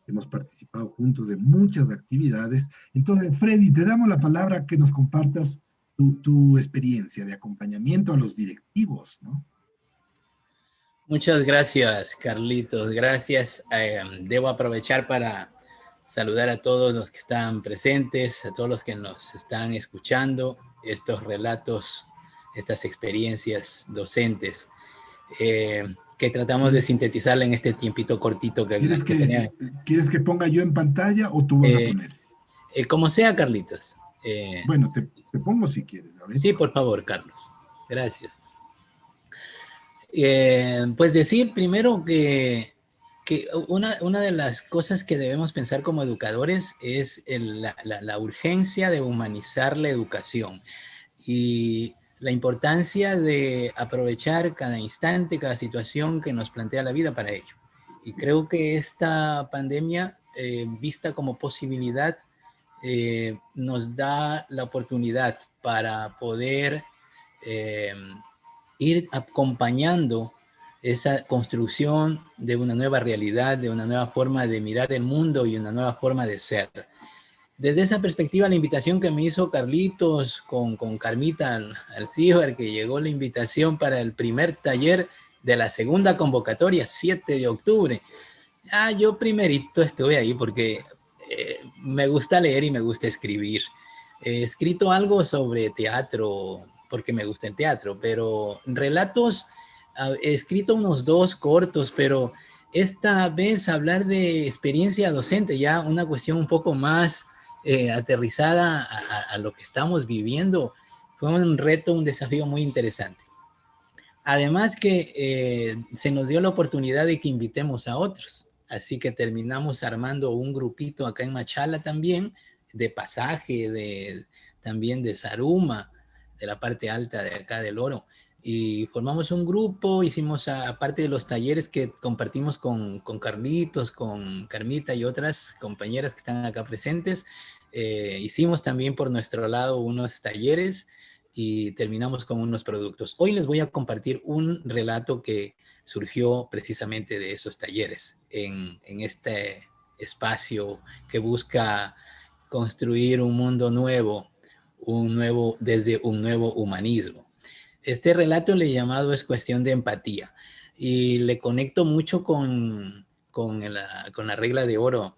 A: Hemos participado juntos de muchas actividades. Entonces, Freddy, te damos la palabra que nos compartas tu experiencia de acompañamiento a los directivos, ¿no?
G: Muchas gracias, Carlitos. Gracias. Debo aprovechar para saludar a todos los que están presentes, a todos los que nos están escuchando, estos relatos, estas experiencias docentes. que tratamos de sintetizarla en este tiempito cortito que tenemos.
A: ¿Quieres que ponga yo en pantalla o tú vas a poner?
G: Como sea, Carlitos.
A: Bueno, te pongo si quieres. A ver.
G: Sí, por favor, Carlos. Gracias. Pues decir primero que una de las cosas que debemos pensar como educadores es la urgencia de humanizar la educación y la importancia de aprovechar cada instante, cada situación que nos plantea la vida para ello. Y creo que esta pandemia, vista como posibilidad, nos da la oportunidad para poder ir acompañando esa construcción de una nueva realidad, de una nueva forma de mirar el mundo y una nueva forma de ser. Desde esa perspectiva, la invitación que me hizo Carlitos con Carmita al CIBER, que llegó la invitación para el primer taller de la segunda convocatoria, 7 de octubre. Yo primerito estuve ahí porque me gusta leer y me gusta escribir. He escrito algo sobre teatro, porque me gusta el teatro, pero relatos, he escrito unos 2 cortos, pero esta vez hablar de experiencia docente, ya una cuestión un poco más aterrizada a lo que estamos viviendo, fue un reto, un desafío muy interesante. Además que se nos dio la oportunidad de que invitemos a otros, así que terminamos armando un grupito acá en Machala también, de Pasaje, también de Zaruma, de la parte alta de acá del Oro, y formamos un grupo, hicimos aparte de los talleres que compartimos con Carlitos, con Carmita y otras compañeras que están acá presentes, hicimos también por nuestro lado unos talleres y terminamos con unos productos. Hoy les voy a compartir un relato que surgió precisamente de esos talleres en este espacio que busca construir un mundo nuevo, desde un nuevo humanismo. Este relato le he llamado Es cuestión de empatía y le conecto mucho con la regla de oro.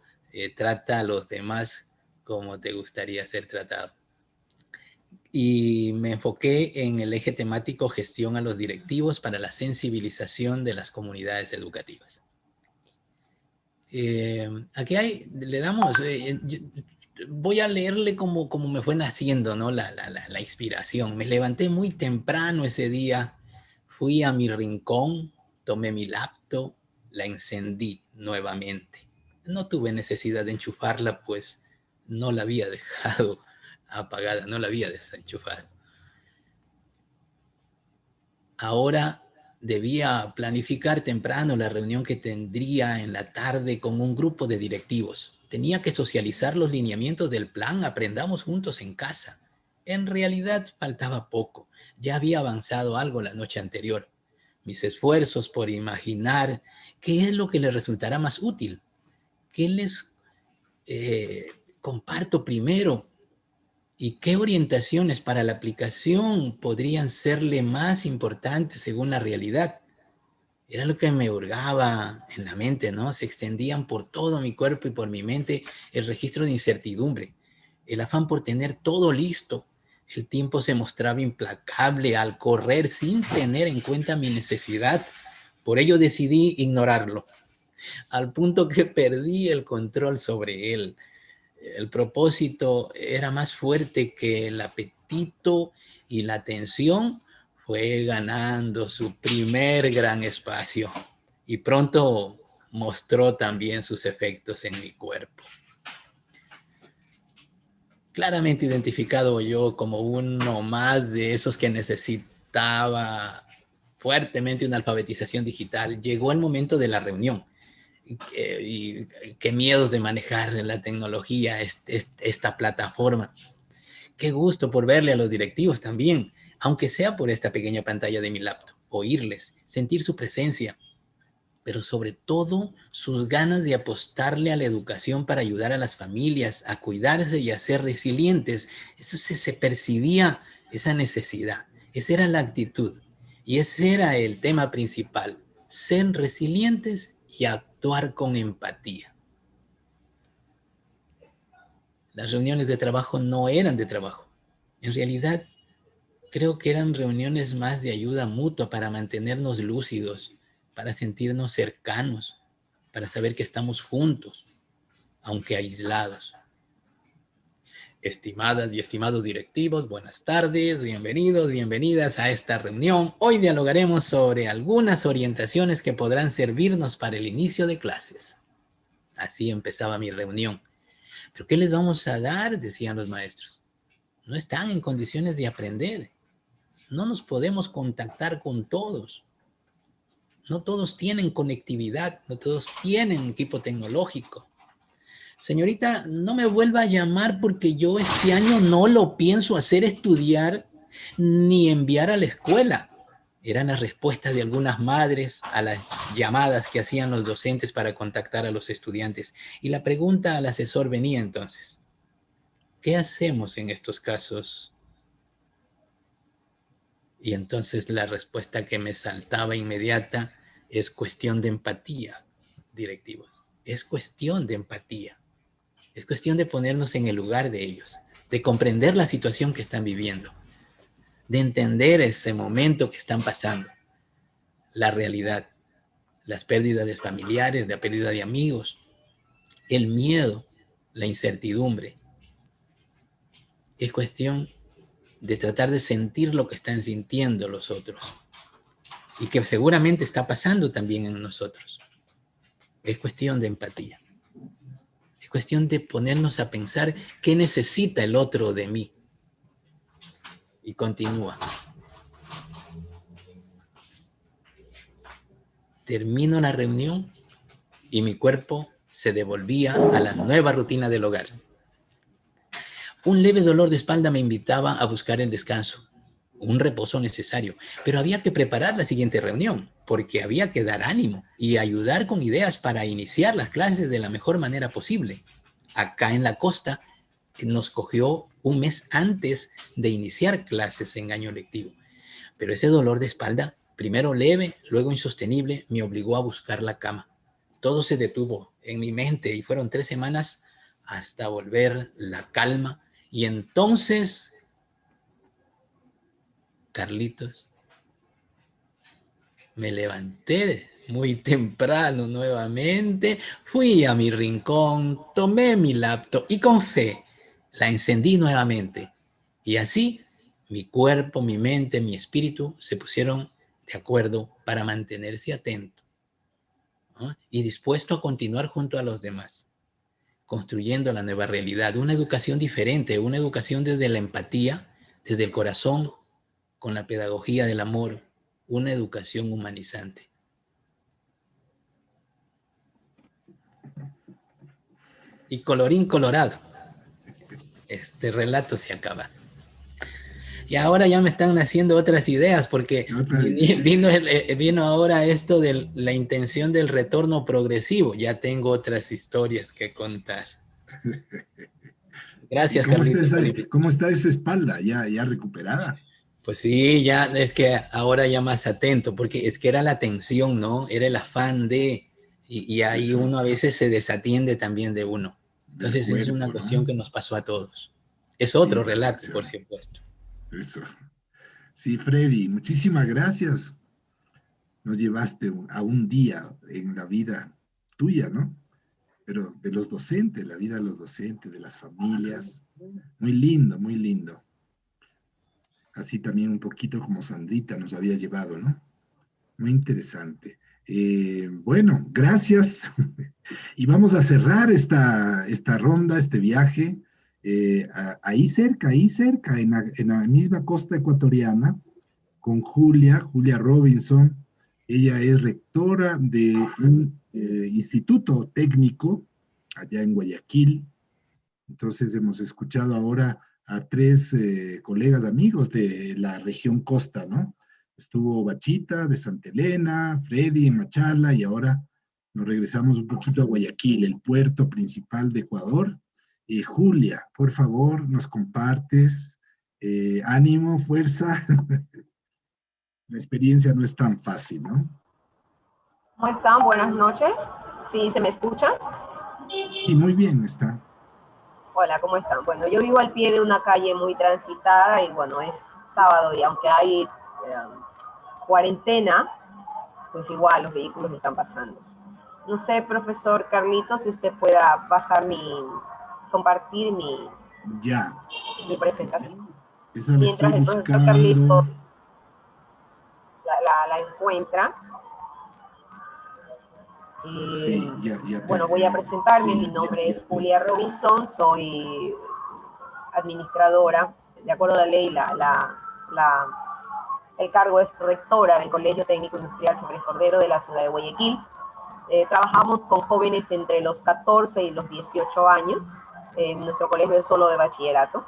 G: Trata a los demás como te gustaría ser tratado. Y me enfoqué en el eje temático gestión a los directivos para la sensibilización de las comunidades educativas. Aquí le damos, voy a leerle como me fue naciendo, ¿no? la inspiración. Me levanté muy temprano ese día, fui a mi rincón, tomé mi laptop, la encendí nuevamente. No tuve necesidad de enchufarla, pues no la había dejado apagada, no la había desenchufado. Ahora debía planificar temprano la reunión que tendría en la tarde con un grupo de directivos. Tenía que socializar los lineamientos del plan Aprendamos Juntos en Casa. En realidad faltaba poco. Ya había avanzado algo la noche anterior. Mis esfuerzos por imaginar qué es lo que les resultará más útil. ¿Qué les comparto primero? ¿Y qué orientaciones para la aplicación podrían serle más importantes según la realidad? Era lo que me hurgaba en la mente, ¿no? Se extendían por todo mi cuerpo y por mi mente el registro de incertidumbre, el afán por tener todo listo. El tiempo se mostraba implacable al correr sin tener en cuenta mi necesidad. Por ello decidí ignorarlo, al punto que perdí el control sobre él. El propósito era más fuerte que el apetito y la tensión fue ganando su primer gran espacio y pronto mostró también sus efectos en mi cuerpo. Claramente identificado yo como uno más de esos que necesitaba fuertemente una alfabetización digital, llegó el momento de la reunión. Y qué miedos de manejar la tecnología, esta plataforma. Qué gusto por verle a los directivos también, aunque sea por esta pequeña pantalla de mi laptop, oírles, sentir su presencia, pero sobre todo sus ganas de apostarle a la educación para ayudar a las familias a cuidarse y a ser resilientes. Eso se percibía, esa necesidad, esa era la actitud y ese era el tema principal, ser resilientes y actuar con empatía. Las reuniones de trabajo no eran de trabajo. En realidad, creo que eran reuniones más de ayuda mutua para mantenernos lúcidos, para sentirnos cercanos, para saber que estamos juntos, aunque aislados. Estimadas y estimados directivos, buenas tardes, bienvenidos, bienvenidas a esta reunión. Hoy dialogaremos sobre algunas orientaciones que podrán servirnos para el inicio de clases. Así empezaba mi reunión. ¿Pero qué les vamos a dar?, decían los maestros. No están en condiciones de aprender. No nos podemos contactar con todos. No todos tienen conectividad, no todos tienen equipo tecnológico. Señorita, no me vuelva a llamar porque yo este año no lo pienso hacer estudiar ni enviar a la escuela. Eran las respuestas de algunas madres a las llamadas que hacían los docentes para contactar a los estudiantes. Y la pregunta al asesor venía entonces: ¿qué hacemos en estos casos? Y entonces la respuesta que me saltaba inmediata: es cuestión de empatía, directivos. Es cuestión de empatía. Es cuestión de ponernos en el lugar de ellos, de comprender la situación que están viviendo, de entender ese momento que están pasando, la realidad, las pérdidas de familiares, la pérdida de amigos, el miedo, la incertidumbre. Es cuestión de tratar de sentir lo que están sintiendo los otros y que seguramente está pasando también en nosotros. Es cuestión de empatía. Es cuestión de ponernos a pensar qué necesita el otro de mí. Y continúa. Termino la reunión y mi cuerpo se devolvía a la nueva rutina del hogar. Un leve dolor de espalda me invitaba a buscar el descanso, un reposo necesario, pero había que preparar la siguiente reunión, porque había que dar ánimo y ayudar con ideas para iniciar las clases de la mejor manera posible. Acá en la costa nos cogió un mes antes de iniciar clases en año lectivo, pero ese dolor de espalda, primero leve, luego insostenible, me obligó a buscar la cama. Todo se detuvo en mi mente y fueron 3 semanas hasta volver la calma. Y entonces, Carlitos, me levanté muy temprano nuevamente, fui a mi rincón, tomé mi laptop y con fe la encendí nuevamente. Y así mi cuerpo, mi mente, mi espíritu se pusieron de acuerdo para mantenerse atento, ¿no? Y dispuesto a continuar junto a los demás, construyendo la nueva realidad, una educación diferente, una educación desde la empatía, desde el corazón, con la pedagogía del amor, una educación humanizante. Y colorín colorado, este relato se acaba. Y ahora ya me están naciendo otras ideas, porque vino ahora esto de la intención del retorno progresivo. Ya tengo otras historias que contar. Gracias, Carlitos.
A: ¿Cómo está esa espalda? ¿Ya recuperada?
G: Pues sí, ya es que ahora ya más atento, porque es que era la tensión, ¿no? Era el afán de, y ahí eso. Uno a veces se desatiende también de uno. Entonces cuerpo, es una cuestión, ¿no?, que nos pasó a todos. Es otro relato, por supuesto.
A: Eso. Sí, Freddy, muchísimas gracias. Nos llevaste a un día en la vida tuya, ¿no? Pero de los docentes, la vida de los docentes, de las familias. Muy lindo, muy lindo. Así también un poquito como Sandrita nos había llevado, ¿no? Muy interesante. Bueno, gracias. Y vamos a cerrar esta ronda, este viaje, ahí cerca, en la misma costa ecuatoriana, con Julia Robinson. Ella es rectora de un instituto técnico allá en Guayaquil. Entonces hemos escuchado ahora a 3 colegas amigos de la región costa, ¿no? Estuvo Bachita de Santa Elena, Freddy en Machala, y ahora nos regresamos un poquito a Guayaquil, el puerto principal de Ecuador. Julia, por favor, nos compartes ánimo, fuerza. La experiencia no es tan fácil, ¿no?
H: ¿Cómo están? Buenas noches. ¿Sí se me escucha?
A: Sí, muy bien está.
H: Hola, ¿cómo están? Bueno, yo vivo al pie de una calle muy transitada y bueno, es sábado, y aunque hay cuarentena, pues igual los vehículos están pasando. No sé, profesor Carlitos, si usted pueda compartir mi presentación.
A: Esa la
H: mientras
A: estoy
H: el profesor Carlitos
A: buscando.
H: la encuentra.
A: Sí,
H: Bueno, voy a presentarme.
A: sí,
H: Mi nombre es Julia Robinson, soy administradora. De acuerdo a la ley, el cargo es rectora del Colegio Técnico Industrial Flores Cordero de la ciudad de Guayaquil. Trabajamos con jóvenes entre los 14 y los 18 años. Nuestro colegio es solo de bachillerato,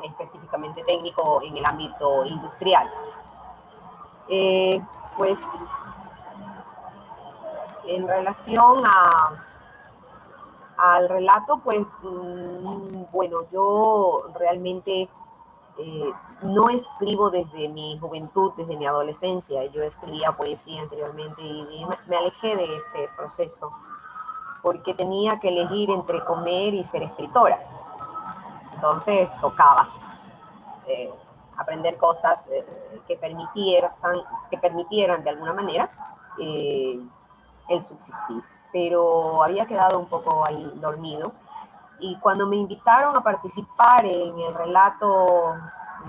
H: específicamente técnico en el ámbito industrial. Pues en relación al relato, pues bueno, yo realmente no escribo desde mi juventud, desde mi adolescencia. Yo escribía poesía anteriormente y me alejé de ese proceso porque tenía que elegir entre comer y ser escritora. Entonces tocaba aprender cosas que permitieran de alguna manera el subsistir. Pero había quedado un poco ahí dormido. Y cuando me invitaron a participar en el relato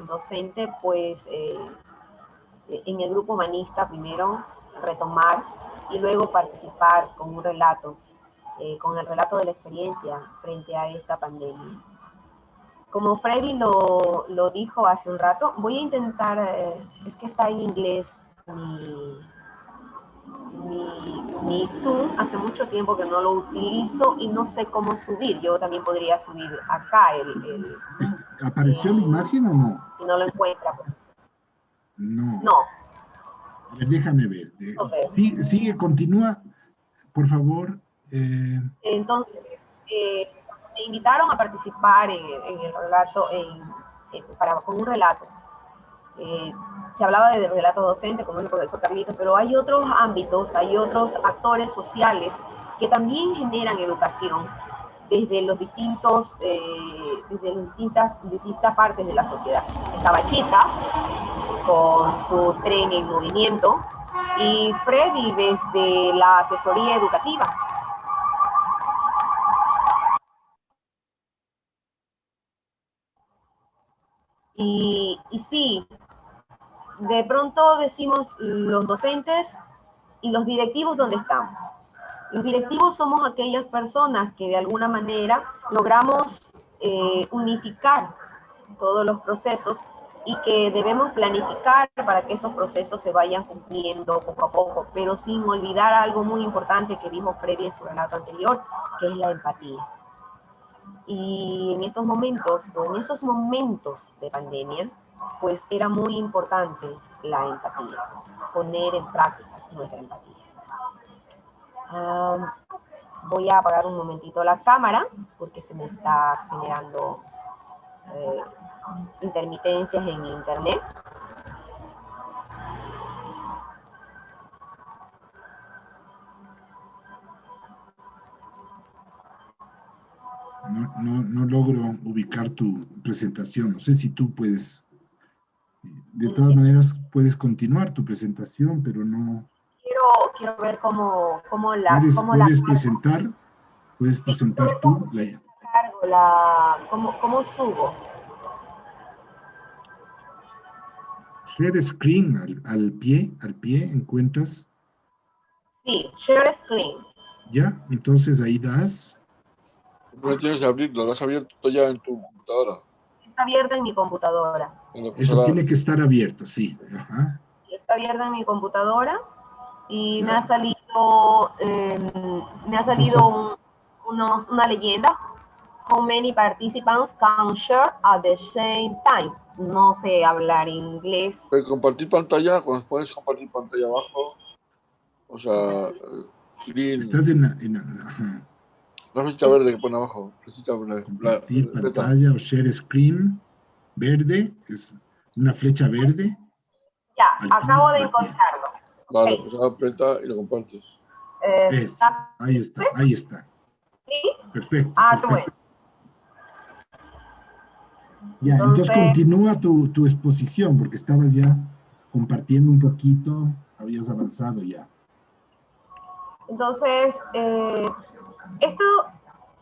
H: docente, pues en el grupo humanista primero retomar y luego participar con un relato, con el relato de la experiencia frente a esta pandemia. Como Freddy lo dijo hace un rato, voy a intentar, es que está en inglés mi Zoom, hace mucho tiempo que no lo utilizo y no sé cómo subir. Yo también podría subir acá
A: ¿Apareció la imagen o no?
H: Si no lo encuentra. Pues.
A: No. A ver, déjame ver.
H: Okay.
A: Sí, sigue, continúa, por favor.
H: Entonces, me invitaron a participar en el relato, con un relato. Se hablaba de relato docente, como el profesor Carlitos, pero hay otros ámbitos, hay otros actores sociales que también generan educación desde las distintas partes de la sociedad. Estaba Chita, con su tren en movimiento, y Freddy desde la asesoría educativa. Y sí, de pronto decimos los docentes y los directivos, ¿dónde estamos? Los directivos somos aquellas personas que de alguna manera logramos unificar todos los procesos y que debemos planificar para que esos procesos se vayan cumpliendo poco a poco, pero sin olvidar algo muy importante que dijo Freddy en su relato anterior, que es la empatía. Y en estos momentos, o en esos momentos de pandemia, pues era muy importante la empatía, poner en práctica nuestra empatía. Voy a apagar un momentito la cámara porque se me está generando intermitencias en internet.
A: No logro ubicar tu presentación. No sé si tú puedes, de todas maneras, puedes continuar tu presentación, pero no.
H: Quiero ver cómo
A: ¿Puedes presentar? ¿Puedes presentar tú?
H: ¿Cómo subo?
A: Share screen al pie, encuentras.
H: Sí, share screen.
A: Ya, entonces ahí das.
B: No tienes que abrirlo, lo has abierto ya en tu computadora.
H: Está abierta en mi computadora.
A: Eso tiene que estar abierto, sí. Ajá.
H: Está abierta en mi computadora y me ha salido, una leyenda. How many participants can share at the same time? No sé hablar inglés.
B: Puedes compartir pantalla, cuando puedes compartir pantalla abajo, o sea, screen.
A: Estás ajá.
B: La flechita verde que pone abajo.
A: Compartir pantalla o share screen. Verde, es una flecha verde.
H: Ya, acabo de encontrarlo.
B: Vale, okay. Pues aprieta y lo compartes.
A: Ahí está.
H: ¿Sí?
A: Perfecto.
H: Perfecto. Bueno.
A: Ya, entonces continúa tu exposición, porque estabas ya compartiendo un poquito, habías avanzado ya.
H: Entonces,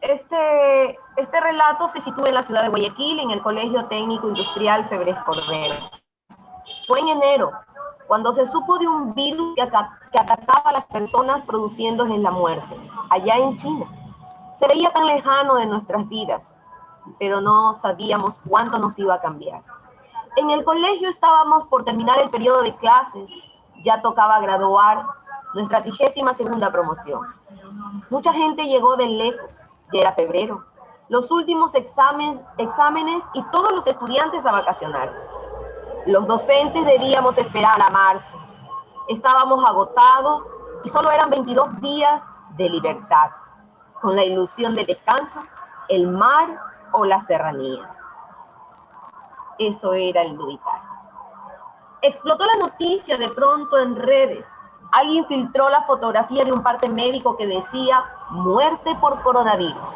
H: este relato se sitúa en la ciudad de Guayaquil, en el Colegio Técnico Industrial Febres Cordero. Fue en enero, cuando se supo de un virus que atacaba a las personas produciéndoles la muerte, allá en China. Se veía tan lejano de nuestras vidas, pero no sabíamos cuánto nos iba a cambiar. En el colegio estábamos por terminar el periodo de clases, ya tocaba graduar nuestra 32ª promoción. Mucha gente llegó de lejos, ya era febrero, los últimos exámenes y todos los estudiantes a vacacionar. Los docentes debíamos esperar a marzo. Estábamos agotados y solo eran 22 días de libertad, con la ilusión de descanso, el mar o la serranía. Eso era el militar. Explotó la noticia de pronto en redes. Alguien filtró la fotografía de un parte médico que decía muerte por coronavirus.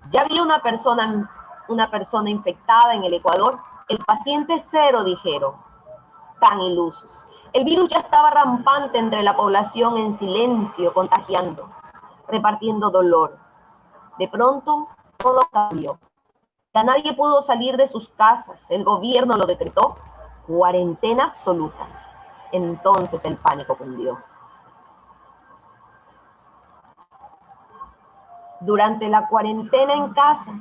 H: Ya había una persona infectada en el Ecuador. El paciente cero, dijeron. Tan ilusos. El virus ya estaba rampante entre la población en silencio, contagiando, repartiendo dolor. De pronto, todo cambió. Ya nadie pudo salir de sus casas. El gobierno lo decretó. Cuarentena absoluta. Entonces el pánico cundió. Durante la cuarentena en casa,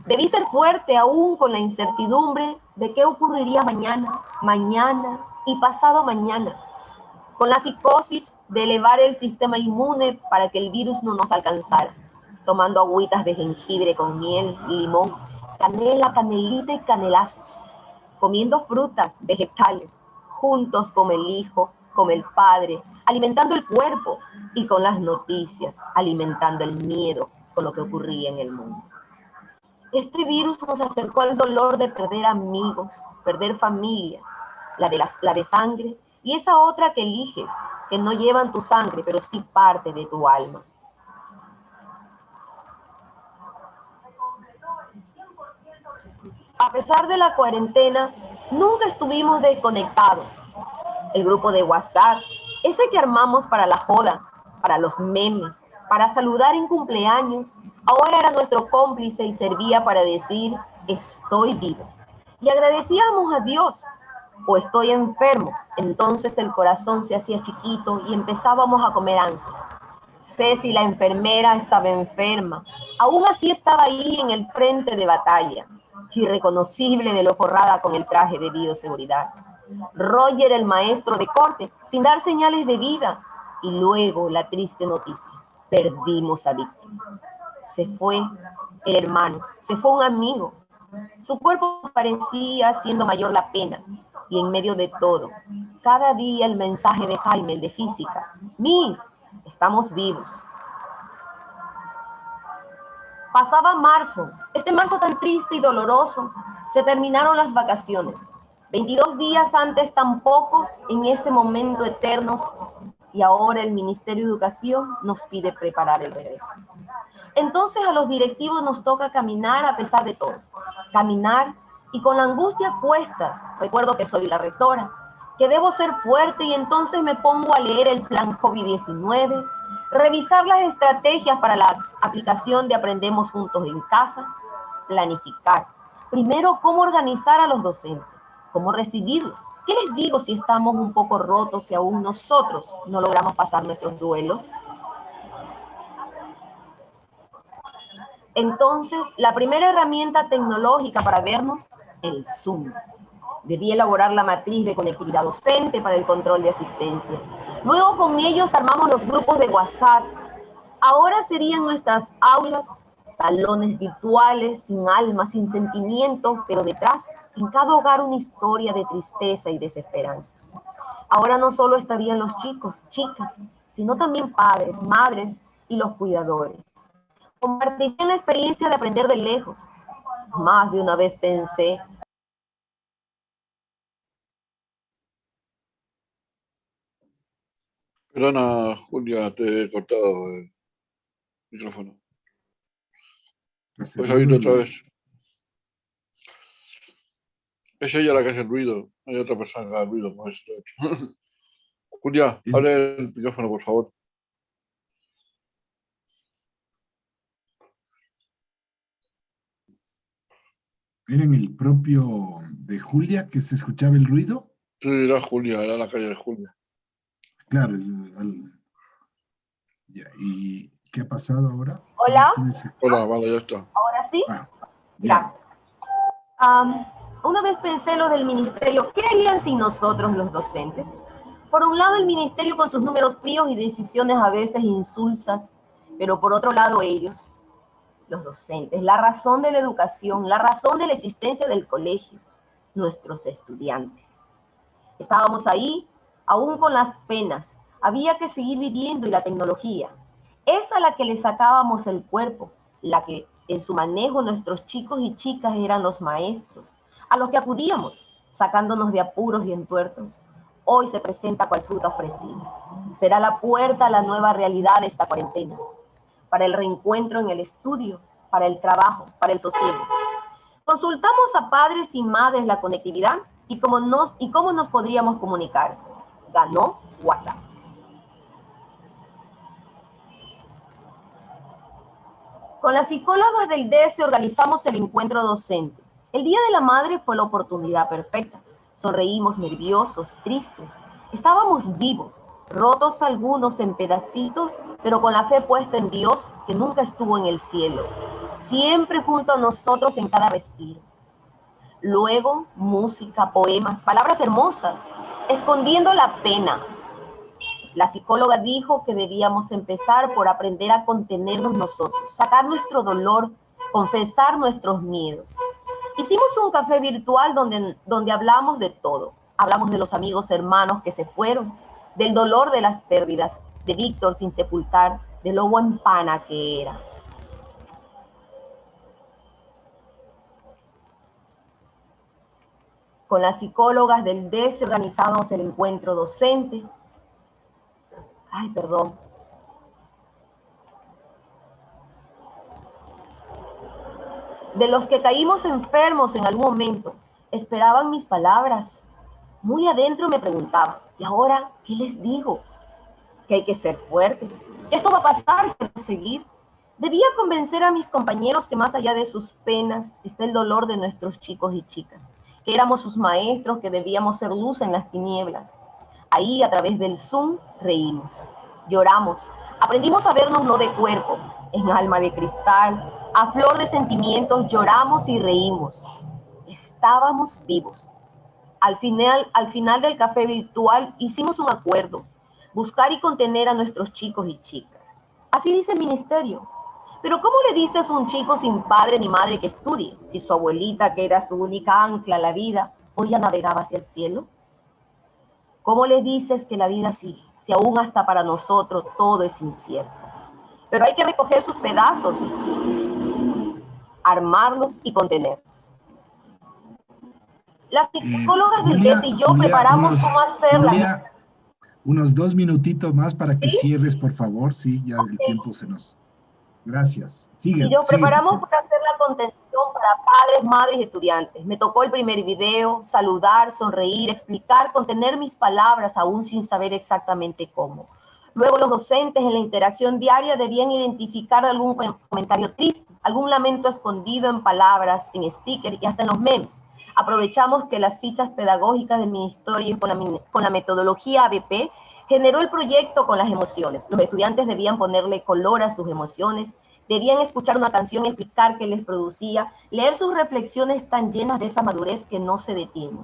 H: debí ser fuerte aún con la incertidumbre de qué ocurriría mañana y pasado mañana, con la psicosis de elevar el sistema inmune para que el virus no nos alcanzara, tomando agüitas de jengibre con miel, limón, canela, canelita y canelazos, comiendo frutas, vegetales, juntos como el Hijo, como el Padre, alimentando el cuerpo y con las noticias, alimentando el miedo con lo que ocurría en el mundo. Este virus nos acercó al dolor de perder amigos, perder familia, la de sangre, y esa otra que eliges, que no llevan tu sangre, pero sí parte de tu alma. A pesar de la cuarentena, nunca estuvimos desconectados. El grupo de WhatsApp, ese que armamos para la joda, para los memes, para saludar en cumpleaños, ahora era nuestro cómplice y servía para decir, estoy vivo. Y agradecíamos a Dios, o estoy enfermo. Entonces el corazón se hacía chiquito y empezábamos a comer ansias. Ceci, la enfermera, estaba enferma. Aún así estaba ahí en el frente de batalla, irreconocible de lo forrada con el traje de bioseguridad. Roger, el maestro de corte, sin dar señales de vida. Y luego la triste noticia. Perdimos a Víctor. Se fue el hermano, se fue un amigo. Su cuerpo parecía haciendo mayor la pena. Y en medio de todo, cada día el mensaje de Jaime, el de física. Miss, estamos vivos. Pasaba marzo, este marzo tan triste y doloroso. Se terminaron las vacaciones. 22 días antes tan pocos, en ese momento eternos, y ahora el Ministerio de Educación nos pide preparar el regreso. Entonces a los directivos nos toca caminar a pesar de todo. Caminar y con la angustia a cuestas. Recuerdo que soy la rectora, que debo ser fuerte y entonces me pongo a leer el plan COVID-19, revisar las estrategias para la aplicación de Aprendemos Juntos en Casa, planificar. Primero, cómo organizar a los docentes, cómo recibirlos. ¿Qué les digo si estamos un poco rotos y aún nosotros no logramos pasar nuestros duelos? Entonces, la primera herramienta tecnológica para vernos, el Zoom. Debí elaborar la matriz de conectividad docente para el control de asistencia. Luego con ellos armamos los grupos de WhatsApp. Ahora serían nuestras aulas, salones virtuales, sin alma, sin sentimiento, pero detrás, en cada hogar una historia de tristeza y desesperanza. Ahora no solo estarían los chicos, chicas, sino también padres, madres y los cuidadores. Compartirían la experiencia de aprender de lejos. Más de una vez pensé,
B: Perdona, Julia, te he cortado el micrófono. Puedes abrirlo otra vez. Es ella la que hace el ruido. No hay otra persona que haga el ruido con esto. Julia,
A: Es-
B: abre el micrófono, por favor.
A: ¿Era en el propio de Julia que se escuchaba el ruido?
B: Sí, era Julia, era la calle de Julia.
A: Claro. Ya, ¿y qué ha pasado ahora?
H: Hola.
B: Hola, vale, ya está.
H: Ahora sí.
A: Ya.
H: Gracias. Una vez pensé lo del ministerio, ¿qué harían sin nosotros los docentes? Por un lado el ministerio con sus números fríos y decisiones a veces insulsas, pero por otro lado ellos, los docentes, la razón de la educación, la razón de la existencia del colegio, nuestros estudiantes. Estábamos ahí, aún con las penas, había que seguir viviendo y la tecnología, esa a la que le sacábamos el cuerpo, la que en su manejo nuestros chicos y chicas eran los maestros, a los que acudíamos, sacándonos de apuros y entuertos. Hoy se presenta cual fruta ofrecida. Será la puerta a la nueva realidad de esta cuarentena, para el reencuentro en el estudio, para el trabajo, para el sosiego. Consultamos a padres y madres la conectividad y cómo nos podríamos comunicar. Ganó WhatsApp. Con las psicólogas del DESE organizamos el encuentro docente. El Día de la Madre fue la oportunidad perfecta. Sonreímos nerviosos, tristes. Estábamos vivos, rotos algunos en pedacitos, pero con la fe puesta en Dios, que nunca estuvo en el cielo, siempre junto a nosotros en cada respiro. Luego, música, poemas, palabras hermosas, escondiendo la pena. La psicóloga dijo que debíamos empezar por aprender a contenernos nosotros, sacar nuestro dolor, confesar nuestros miedos. Hicimos un café virtual donde hablamos de todo. Hablamos de los amigos hermanos que se fueron, del dolor de las pérdidas, de Víctor sin sepultar, de lo buen pana que era. Con las psicólogas del DESE organizamos el encuentro docente. Ay, perdón. De los que caímos enfermos en algún momento, esperaban mis palabras. Muy adentro me preguntaba, ¿y ahora qué les digo? Que hay que ser fuerte, que esto va a pasar, que hay que seguir. Debía convencer a mis compañeros que más allá de sus penas está el dolor de nuestros chicos y chicas, que éramos sus maestros, que debíamos ser luz en las tinieblas. Ahí, a través del Zoom, reímos, lloramos, aprendimos a vernos no de cuerpo, en alma de cristal, a flor de sentimientos, lloramos y reímos. Estábamos vivos. Al final del café virtual hicimos un acuerdo, buscar y contener a nuestros chicos y chicas. Así dice el ministerio. Pero ¿cómo le dices a un chico sin padre ni madre que estudie, si su abuelita, que era su única ancla a la vida, hoy ya navegaba hacia el cielo? ¿Cómo le dices que la vida sigue, si aún hasta para nosotros todo es incierto? Pero hay que recoger sus pedazos, armarlos y contenerlos. Las psicólogas del DESE y yo preparamos cómo hacerla.
A: Unos 2 minutitos más para que cierres, por favor. Sí, ya el tiempo se nos... Gracias. Sigue.
H: Y yo preparamos para hacer la contención para padres, madres y estudiantes. Me tocó el primer video, saludar, sonreír, explicar, contener mis palabras aún sin saber exactamente cómo. Luego los docentes en la interacción diaria debían identificar algún comentario triste, algún lamento escondido en palabras, en stickers y hasta en los memes. Aprovechamos que las fichas pedagógicas del ministerio con la metodología ABP generó el proyecto con las emociones. Los estudiantes debían ponerle color a sus emociones, debían escuchar una canción, explicar qué les producía, leer sus reflexiones tan llenas de esa madurez que no se detiene.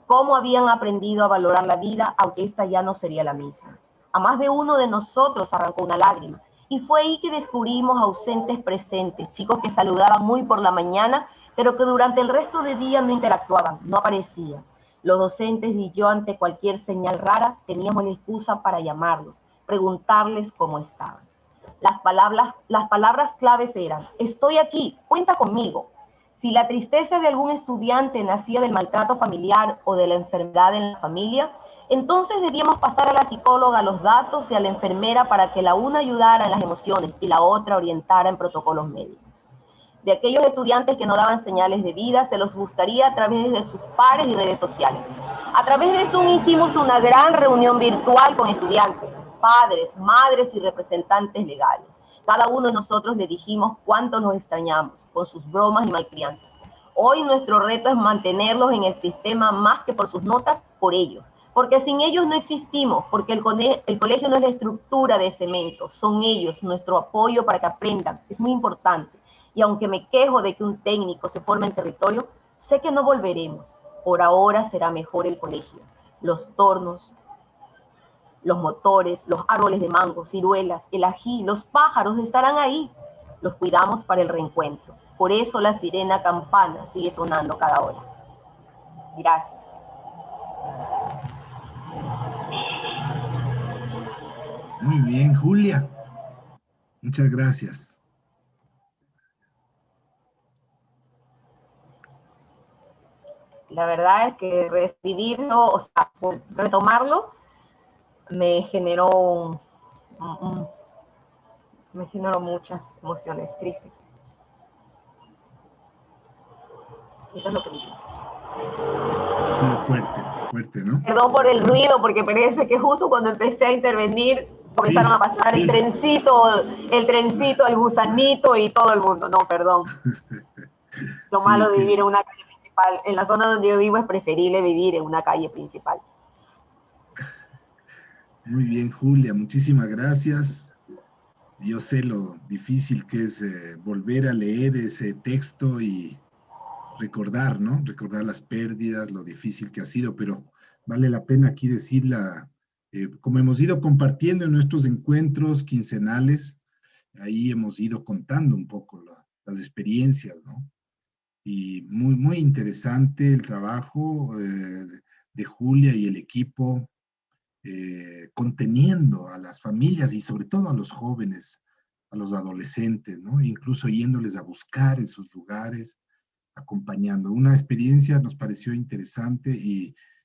H: Cómo habían aprendido a valorar la vida, aunque esta ya no sería la misma. A más de uno de nosotros arrancó una lágrima. Y fue ahí que descubrimos ausentes presentes, chicos que saludaban muy por la mañana, pero que durante el resto del día no interactuaban, no aparecían. Los docentes y yo, ante cualquier señal rara, teníamos la excusa para llamarlos, preguntarles cómo estaban. Las palabras claves eran: estoy aquí, cuenta conmigo. Si la tristeza de algún estudiante nacía del maltrato familiar o de la enfermedad en la familia, entonces debíamos pasar a la psicóloga los datos y a la enfermera para que la una ayudara en las emociones y la otra orientara en protocolos médicos. De aquellos estudiantes que no daban señales de vida, se los buscaría a través de sus pares y redes sociales. A través de Zoom hicimos una gran reunión virtual con estudiantes, padres, madres y representantes legales. Cada uno de nosotros le dijimos cuánto nos extrañamos, con sus bromas y malcrianzas. Hoy nuestro reto es mantenerlos en el sistema más que por sus notas, por ellos. Porque sin ellos no existimos, porque el colegio no es la estructura de cemento, son ellos, nuestro apoyo para que aprendan, es muy importante. Y aunque me quejo de que un técnico se forme en territorio, sé que no volveremos. Por ahora será mejor el colegio. Los tornos, los motores, los árboles de mango, ciruelas, el ají, los pájaros estarán ahí. Los cuidamos para el reencuentro. Por eso la sirena campana sigue sonando cada hora. Gracias.
A: Muy bien, Julia. Muchas gracias.
H: La verdad es que reescribirlo, o sea, retomarlo, me generó muchas emociones tristes. Eso es lo que me digo.
A: Fuerte, fuerte, ¿no?
H: Perdón por el ruido, porque parece que justo cuando empecé a intervenir comenzaron a pasar el trencito, el gusanito y todo el mundo. No, perdón. Lo malo de vivir en una calle principal. En la zona donde yo vivo es preferible vivir en una calle principal.
A: Muy bien, Julia, muchísimas gracias. Yo sé lo difícil que es volver a leer ese texto y recordar, ¿no? Recordar las pérdidas, lo difícil que ha sido, pero vale la pena aquí decirla, como hemos ido compartiendo en nuestros encuentros quincenales, ahí hemos ido contando un poco las experiencias, ¿no? Y muy, muy interesante el trabajo de Julia y el equipo, conteniendo a las familias y sobre todo a los jóvenes, a los adolescentes, ¿no? Incluso yéndoles a buscar en sus lugares, acompañando. Una experiencia nos pareció interesante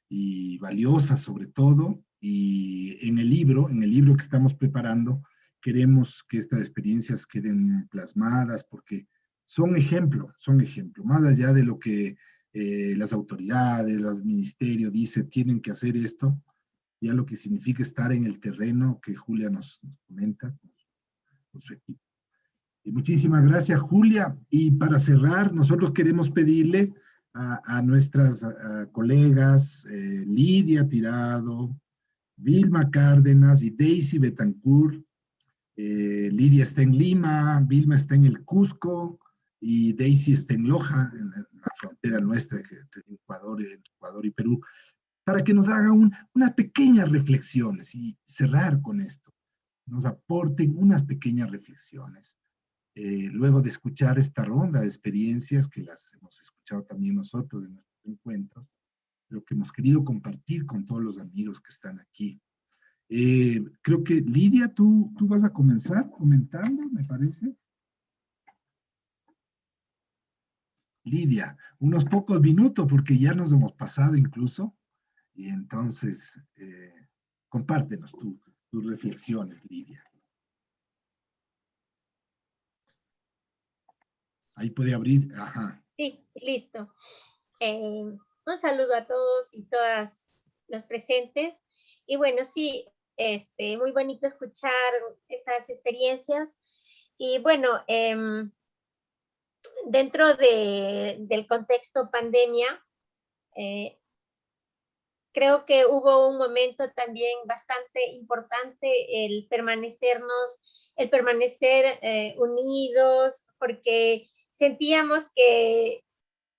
A: y valiosa sobre todo, y en el libro que estamos preparando, queremos que estas experiencias queden plasmadas porque son ejemplo, más allá de lo que las autoridades, los ministerios dicen, tienen que hacer esto, ya lo que significa estar en el terreno que Julia nos comenta con su equipo. Y muchísimas gracias, Julia. Y para cerrar, nosotros queremos pedirle a nuestras colegas Lidia Tirado, Vilma Cárdenas y Daisy Betancourt. Lidia está en Lima, Vilma está en el Cusco y Daisy está en Loja, en la frontera nuestra entre Ecuador y Perú, para que nos hagan unas pequeñas reflexiones y cerrar con esto. Nos aporten unas pequeñas reflexiones. Luego de escuchar esta ronda de experiencias que las hemos escuchado también nosotros en nuestros encuentros, lo que hemos querido compartir con todos los amigos que están aquí. Creo que Lidia, tú vas a comenzar comentando, me parece. Lidia, unos pocos minutos porque ya nos hemos pasado incluso, y entonces compártenos tus reflexiones, Lidia. Ahí puede abrir, ajá.
I: Sí, listo. Un saludo a todos y todas los presentes. Y bueno, sí, muy bonito escuchar estas experiencias. Y bueno, dentro del contexto pandemia, creo que hubo un momento también bastante importante el permanecer unidos, porque sentíamos que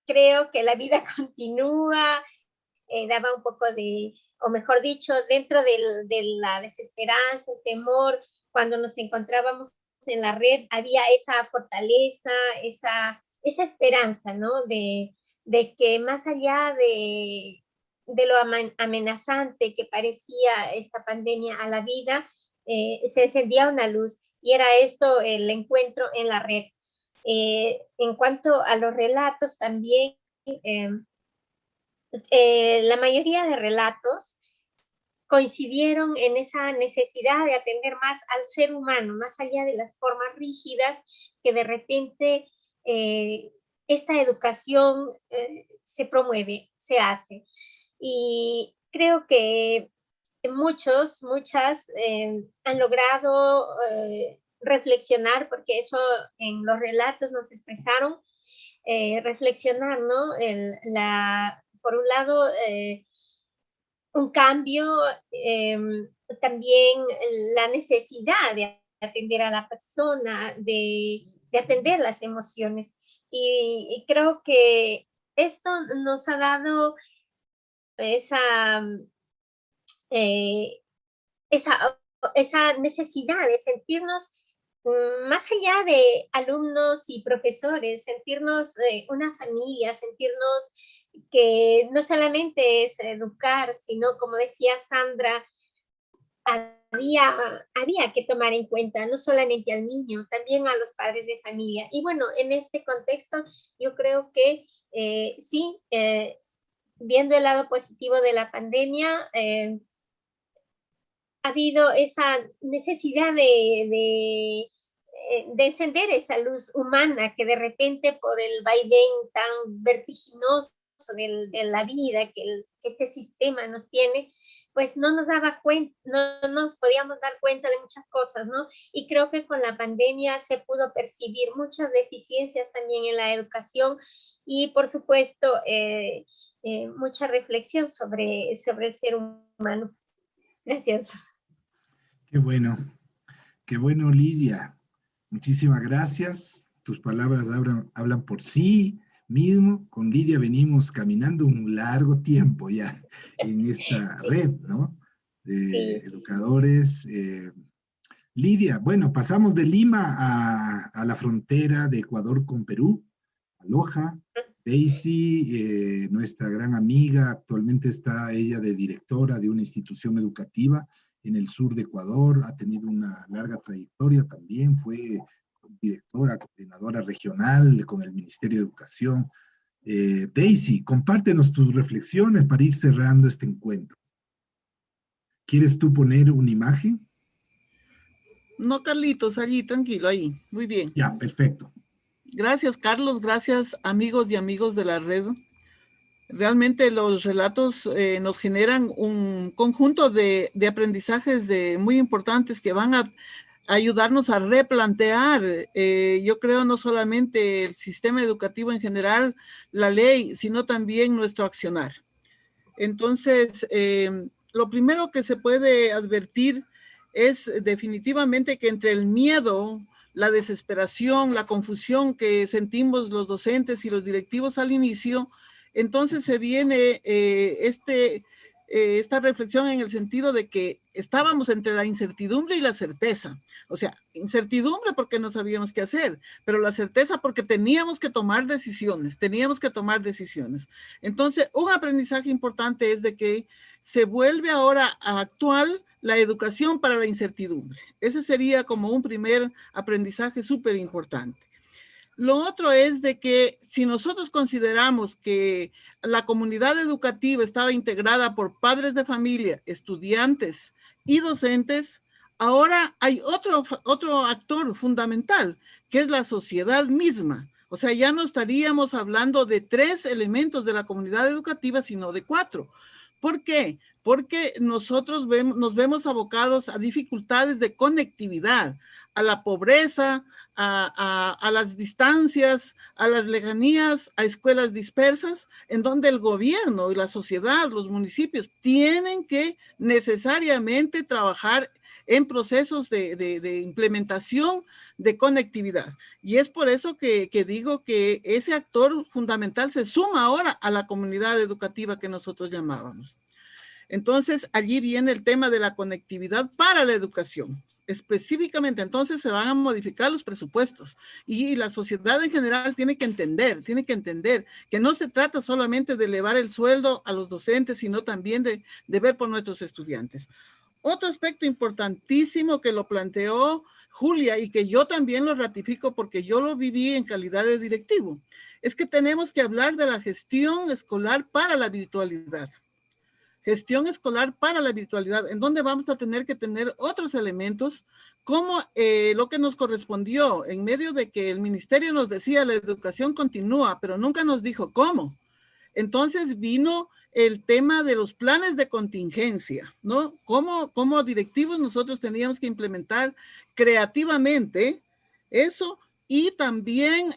I: creo que la vida continúa, daba un poco o mejor dicho, dentro de la desesperanza, el temor, cuando nos encontrábamos en la red, había esa fortaleza, esa esperanza, ¿no? De que más allá de lo amenazante que parecía esta pandemia a la vida, se encendía una luz, y era esto el encuentro en la red. En cuanto a los relatos también, la mayoría de relatos coincidieron en esa necesidad de atender más al ser humano, más allá de las formas rígidas que de repente esta educación se promueve, se hace. Y creo que muchas han logrado reflexionar, porque eso en los relatos nos expresaron, reflexionar, ¿no? Por un lado, un cambio, también la necesidad de atender a la persona, de atender las emociones. Y creo que esto nos ha dado esa necesidad de sentirnos más allá de alumnos y profesores, sentirnos una familia, sentirnos que no solamente es educar, sino, como decía Sandra, había que tomar en cuenta no solamente al niño, también a los padres de familia. Y bueno, en este contexto yo creo que sí, viendo el lado positivo de la pandemia, ha habido esa necesidad de encender esa luz humana que de repente, por el vaivén tan vertiginoso de la vida que este sistema nos tiene, pues no nos podíamos dar cuenta de muchas cosas, ¿no? Y creo que con la pandemia se pudo percibir muchas deficiencias también en la educación y, por supuesto, mucha reflexión sobre el ser humano. Gracias.
A: Qué bueno, Lidia. Muchísimas gracias. Tus palabras hablan por sí mismo. Con Lidia venimos caminando un largo tiempo ya en esta red, ¿no? De
I: sí.
A: Educadores. Lidia, bueno, pasamos de Lima a la frontera de Ecuador con Perú. Aloha. Daisy, nuestra gran amiga, actualmente está ella de directora de una institución educativa en el sur de Ecuador, ha tenido una larga trayectoria también, fue directora, coordinadora regional con el Ministerio de Educación. Daisy, compártenos tus reflexiones para ir cerrando este encuentro. ¿Quieres tú poner una imagen?
J: No, Carlitos, allí, tranquilo, ahí, muy bien.
A: Ya, perfecto.
J: Gracias, Carlos, gracias, amigos y amigos de la red. Realmente los relatos nos generan un conjunto de aprendizajes muy importantes que van a ayudarnos a replantear, yo creo, no solamente el sistema educativo en general, la ley, sino también nuestro accionar. Entonces, lo primero que se puede advertir es definitivamente que entre el miedo, la desesperación, la confusión que sentimos los docentes y los directivos al inicio, entonces se viene esta reflexión en el sentido de que estábamos entre la incertidumbre y la certeza. O sea, incertidumbre porque no sabíamos qué hacer, pero la certeza porque teníamos que tomar decisiones, Entonces, un aprendizaje importante es de que se vuelve ahora actual la educación para la incertidumbre. Ese sería como un primer aprendizaje súper importante. Lo otro es de que si nosotros consideramos que la comunidad educativa estaba integrada por padres de familia, estudiantes y docentes, ahora hay otro actor fundamental, que es la sociedad misma. O sea, ya no estaríamos hablando de 3 elementos de la comunidad educativa, sino de 4. ¿Por qué? Porque nosotros nos vemos abocados a dificultades de conectividad, a la pobreza, a las distancias, a las lejanías, a escuelas dispersas, en donde el gobierno y la sociedad, los municipios, tienen que necesariamente trabajar en procesos de implementación de conectividad. Y es por eso que digo que ese actor fundamental se suma ahora a la comunidad educativa que nosotros llamábamos. Entonces, allí viene el tema de la conectividad para la educación. Específicamente, entonces se van a modificar los presupuestos y la sociedad en general tiene que entender que no se trata solamente de elevar el sueldo a los docentes, sino también de ver por nuestros estudiantes. Otro aspecto importantísimo que lo planteó Julia y que yo también lo ratifico porque yo lo viví en calidad de directivo, es que tenemos que hablar de la gestión escolar para la virtualidad. Gestión escolar para la virtualidad, en donde vamos a tener que tener otros elementos cómo lo que nos correspondió, en medio de que el ministerio nos decía la educación continúa, pero nunca nos dijo cómo. Entonces vino el tema de los planes de contingencia, ¿no? Como directivos nosotros teníamos que implementar creativamente eso, y también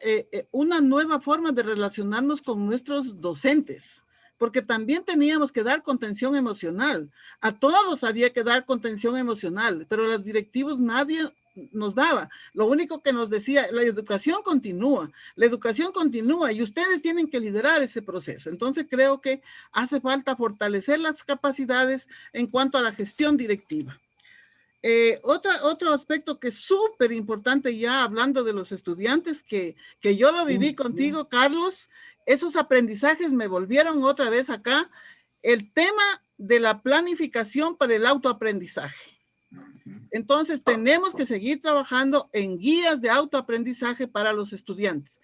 J: una nueva forma de relacionarnos con nuestros docentes, porque también teníamos que dar contención emocional. A todos había que dar contención emocional, pero los directivos nadie nos daba. Lo único que nos decía, la educación continúa y ustedes tienen que liderar ese proceso. Entonces creo que hace falta fortalecer las capacidades en cuanto a la gestión directiva. Otro aspecto que es súper importante, ya hablando de los estudiantes, que yo lo viví contigo, Carlos, esos aprendizajes me volvieron otra vez acá, el tema de la planificación para el autoaprendizaje. Entonces tenemos que seguir trabajando en guías de autoaprendizaje para los estudiantes.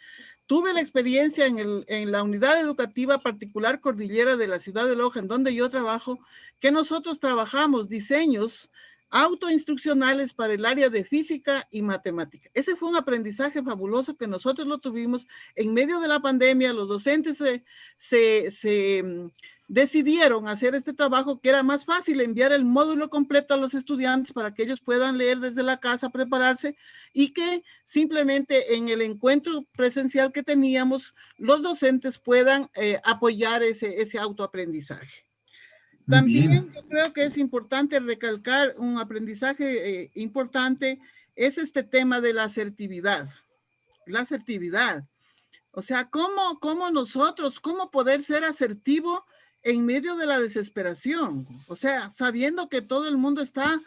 J: Tuve la experiencia en la unidad educativa particular Cordillera de la ciudad de Loja, en donde yo trabajo, que nosotros trabajamos diseños autoinstruccionales para el área de física y matemática. Ese fue un aprendizaje fabuloso que nosotros lo tuvimos en medio de la pandemia. Los docentes se decidieron hacer este trabajo, que era más fácil enviar el módulo completo a los estudiantes para que ellos puedan leer desde la casa, prepararse, y que simplemente en el encuentro presencial que teníamos, los docentes puedan apoyar ese autoaprendizaje. También yo creo que es importante recalcar un aprendizaje importante, es este tema de la asertividad. La asertividad. O sea, ¿cómo poder ser asertivo en medio de la desesperación? O sea, sabiendo que todo el mundo está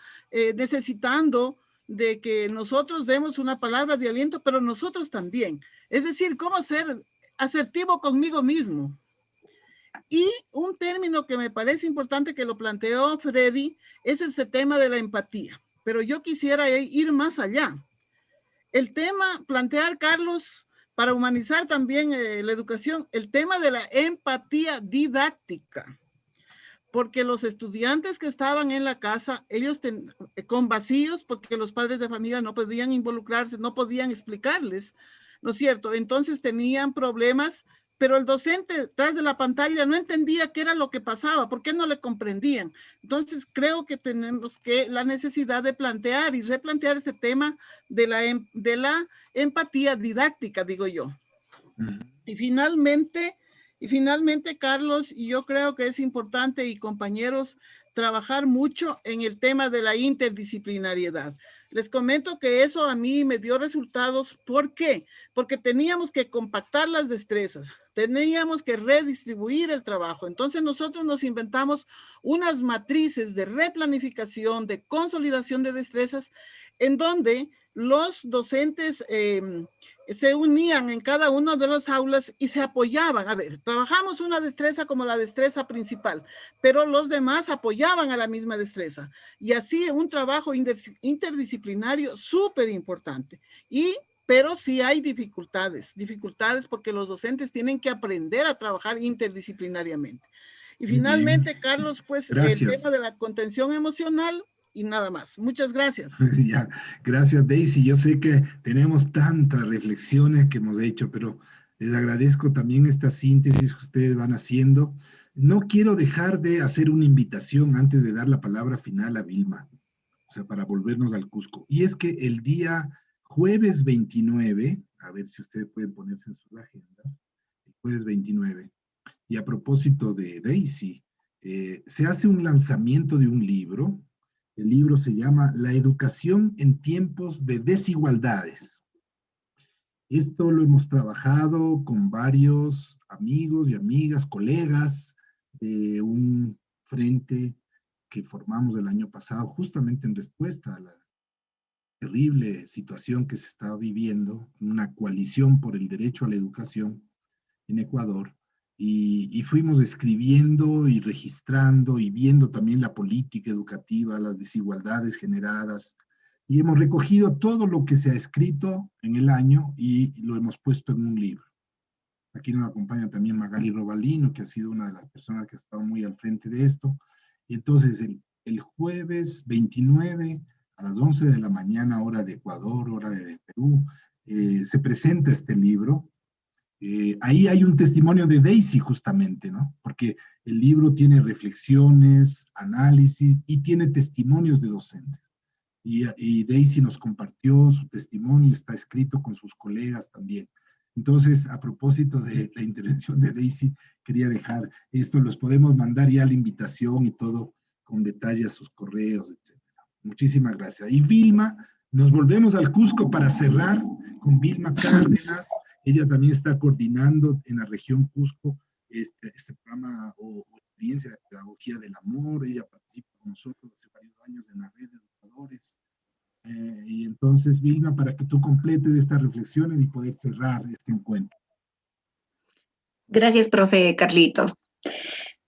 J: necesitando de que nosotros demos una palabra de aliento, pero nosotros también. Es decir, ¿cómo ser asertivo conmigo mismo? Y un término que me parece importante que lo planteó Freddy es ese tema de la empatía. Pero yo quisiera ir más allá. El tema, plantear, Carlos, para humanizar también la educación, el tema de la empatía didáctica. Porque los estudiantes que estaban en la casa, ellos con vacíos, porque los padres de familia no podían involucrarse, no podían explicarles, ¿no es cierto? Entonces tenían problemas, pero el docente detrás de la pantalla no entendía qué era lo que pasaba, por qué no le comprendían. Entonces creo que tenemos la necesidad de plantear y replantear este tema de la empatía didáctica, digo yo. Y finalmente, Carlos, y yo creo que es importante, y compañeros, trabajar mucho en el tema de la interdisciplinariedad. Les comento que eso a mí me dio resultados. ¿Por qué? Porque teníamos que compactar las destrezas, teníamos que redistribuir el trabajo. Entonces nosotros nos inventamos unas matrices de replanificación, de consolidación de destrezas, en donde los docentes se unían en cada una de las aulas y se apoyaban. A ver, trabajamos una destreza como la destreza principal, pero los demás apoyaban a la misma destreza. Y así un trabajo interdisciplinario súper importante. Pero sí hay dificultades porque los docentes tienen que aprender a trabajar interdisciplinariamente. Y finalmente, Carlos, pues el tema de la contención emocional, y nada más. Muchas gracias.
A: Ya, gracias, Daisy. Yo sé que tenemos tantas reflexiones que hemos hecho, pero les agradezco también esta síntesis que ustedes van haciendo. No quiero dejar de hacer una invitación antes de dar la palabra final a Vilma, o sea, para volvernos al Cusco. Y es que el día jueves 29, a ver si ustedes pueden ponerse en sus agendas, el jueves 29, y a propósito de Daisy, se hace un lanzamiento de un libro. El libro se llama La educación en tiempos de desigualdades. Esto lo hemos trabajado con varios amigos y amigas, colegas de un frente que formamos el año pasado, justamente en respuesta a la terrible situación que se estaba viviendo, una coalición por el derecho a la educación en Ecuador. Y fuimos escribiendo y registrando y viendo también la política educativa, las desigualdades generadas, y hemos recogido todo lo que se ha escrito en el año y lo hemos puesto en un libro. Aquí nos acompaña también Magali Robalino, que ha sido una de las personas que ha estado muy al frente de esto. Y entonces el jueves 29 a las 11 de la mañana, hora de Ecuador, hora de Perú, se presenta este libro. Ahí hay un testimonio de Daisy justamente, ¿no? Porque el libro tiene reflexiones, análisis y tiene testimonios de docentes. Y Daisy nos compartió su testimonio, está escrito con sus colegas también. Entonces, a propósito de la intervención de Daisy, quería dejar esto, los podemos mandar ya la invitación y todo con detalle a sus correos, etc. Muchísimas gracias. Y Vilma, nos volvemos al Cusco para cerrar con Vilma Cárdenas. Ella también está coordinando en la región Cusco este programa o experiencia de pedagogía del amor. Ella participa con nosotros hace varios años en la red de educadores. Y entonces, Vilma, para que tú completes estas reflexiones y poder cerrar este encuentro.
K: Gracias, profe Carlitos.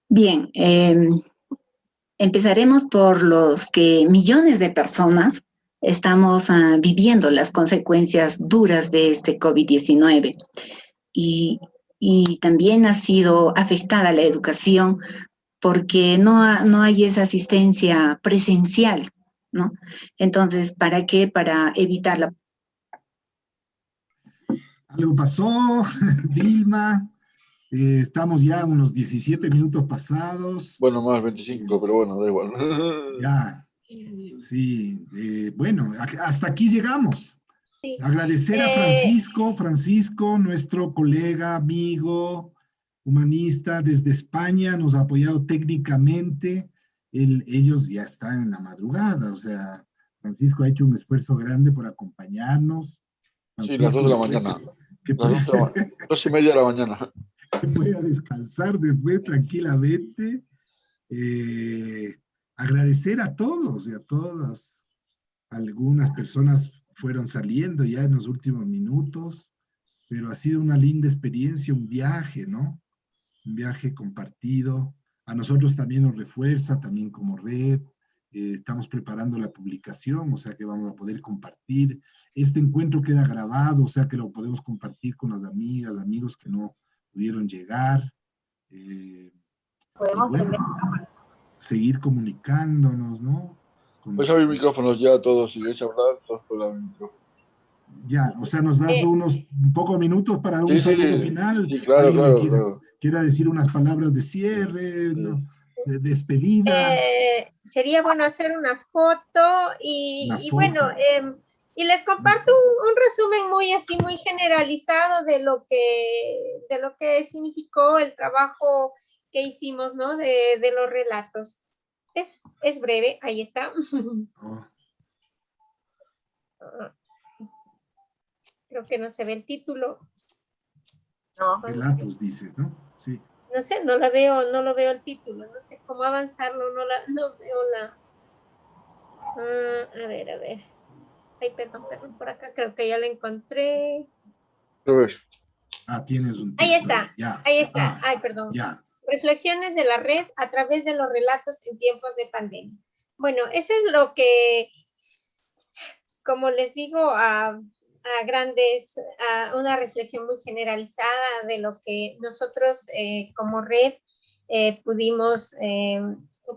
K: Bien, empezaremos por los que millones de personas estamos viviendo las consecuencias duras de este COVID-19 y también ha sido afectada la educación porque no hay esa asistencia presencial, ¿no? Entonces, ¿para qué? Para evitar la...
A: Algo pasó, Vilma. Estamos ya unos 17 minutos pasados.
B: Bueno, más 25, pero bueno, da igual.
A: Ya, sí. Bueno, hasta aquí llegamos.
I: Sí.
A: Agradecer a Francisco, nuestro colega, amigo, humanista desde España, nos ha apoyado técnicamente. Ellos ya están en la madrugada, o sea, Francisco ha hecho un esfuerzo grande por acompañarnos.
B: Sí, las 2 de la mañana. Las 2:30 de la mañana.
A: Que pueda descansar después tranquilamente. Agradecer a todos y a todas. Algunas personas fueron saliendo ya en los últimos minutos, pero ha sido una linda experiencia, un viaje, ¿no? Un viaje compartido. A nosotros también nos refuerza, también como red. Estamos preparando la publicación, o sea que vamos a poder compartir. Este encuentro queda grabado, o sea que lo podemos compartir con las amigas, amigos que no pudieron llegar.
H: Podemos
A: bueno, seguir comunicándonos, ¿no?
B: Pues abrir micrófonos ya todos, si queréis hablar, todos pueden abrir micrófonos.
A: Ya, o sea, nos das unos pocos minutos para un saludo final.
B: Sí, claro, claro.
A: Quiera decir unas palabras de cierre, ¿no? De despedida.
I: Sería bueno hacer una foto y bueno, y les comparto un resumen muy generalizado de lo que significó el trabajo que hicimos, ¿no? De los relatos. Es breve, ahí está. Creo que no se ve el título. No.
A: Relatos, dice, ¿no? Sí.
I: No sé, no lo veo el título, no sé cómo avanzarlo, no veo la... a ver. Ay, perdón, por acá creo que ya la encontré.
A: Tienes un título.
I: Ahí está. Ay, perdón.
A: Ya.
I: Reflexiones de la red a través de los relatos en tiempos de pandemia. Bueno, eso es lo que, como les digo, a una reflexión muy generalizada de lo que nosotros como red pudimos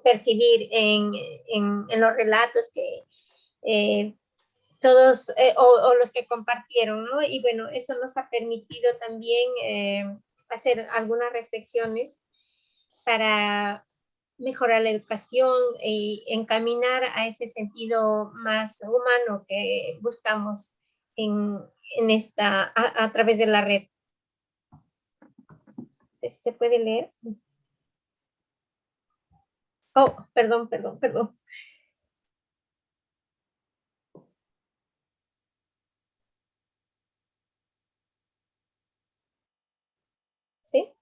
I: percibir en los relatos que todos o los que compartieron, ¿no? Y bueno, eso nos ha permitido también hacer algunas reflexiones para mejorar la educación y encaminar a ese sentido más humano que buscamos a través de la red. ¿Se puede leer? Oh, perdón. ¿Sí?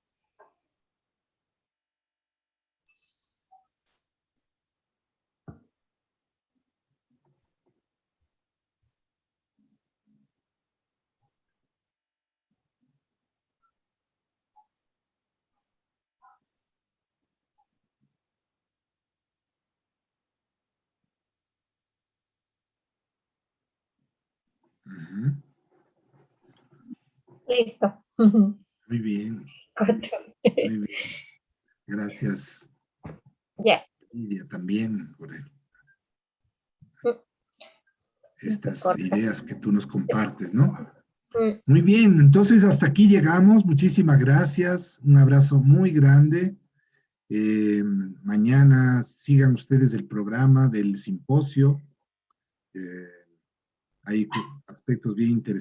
I: Listo.
A: Muy bien. Muy bien. Gracias.
I: Ya.
A: Lidia, también por él. estas ideas que tú nos compartes, ¿no? Muy bien, entonces hasta aquí llegamos. Muchísimas gracias. Un abrazo muy grande. Mañana sigan ustedes el programa del simposio. Hay aspectos bien interesantes.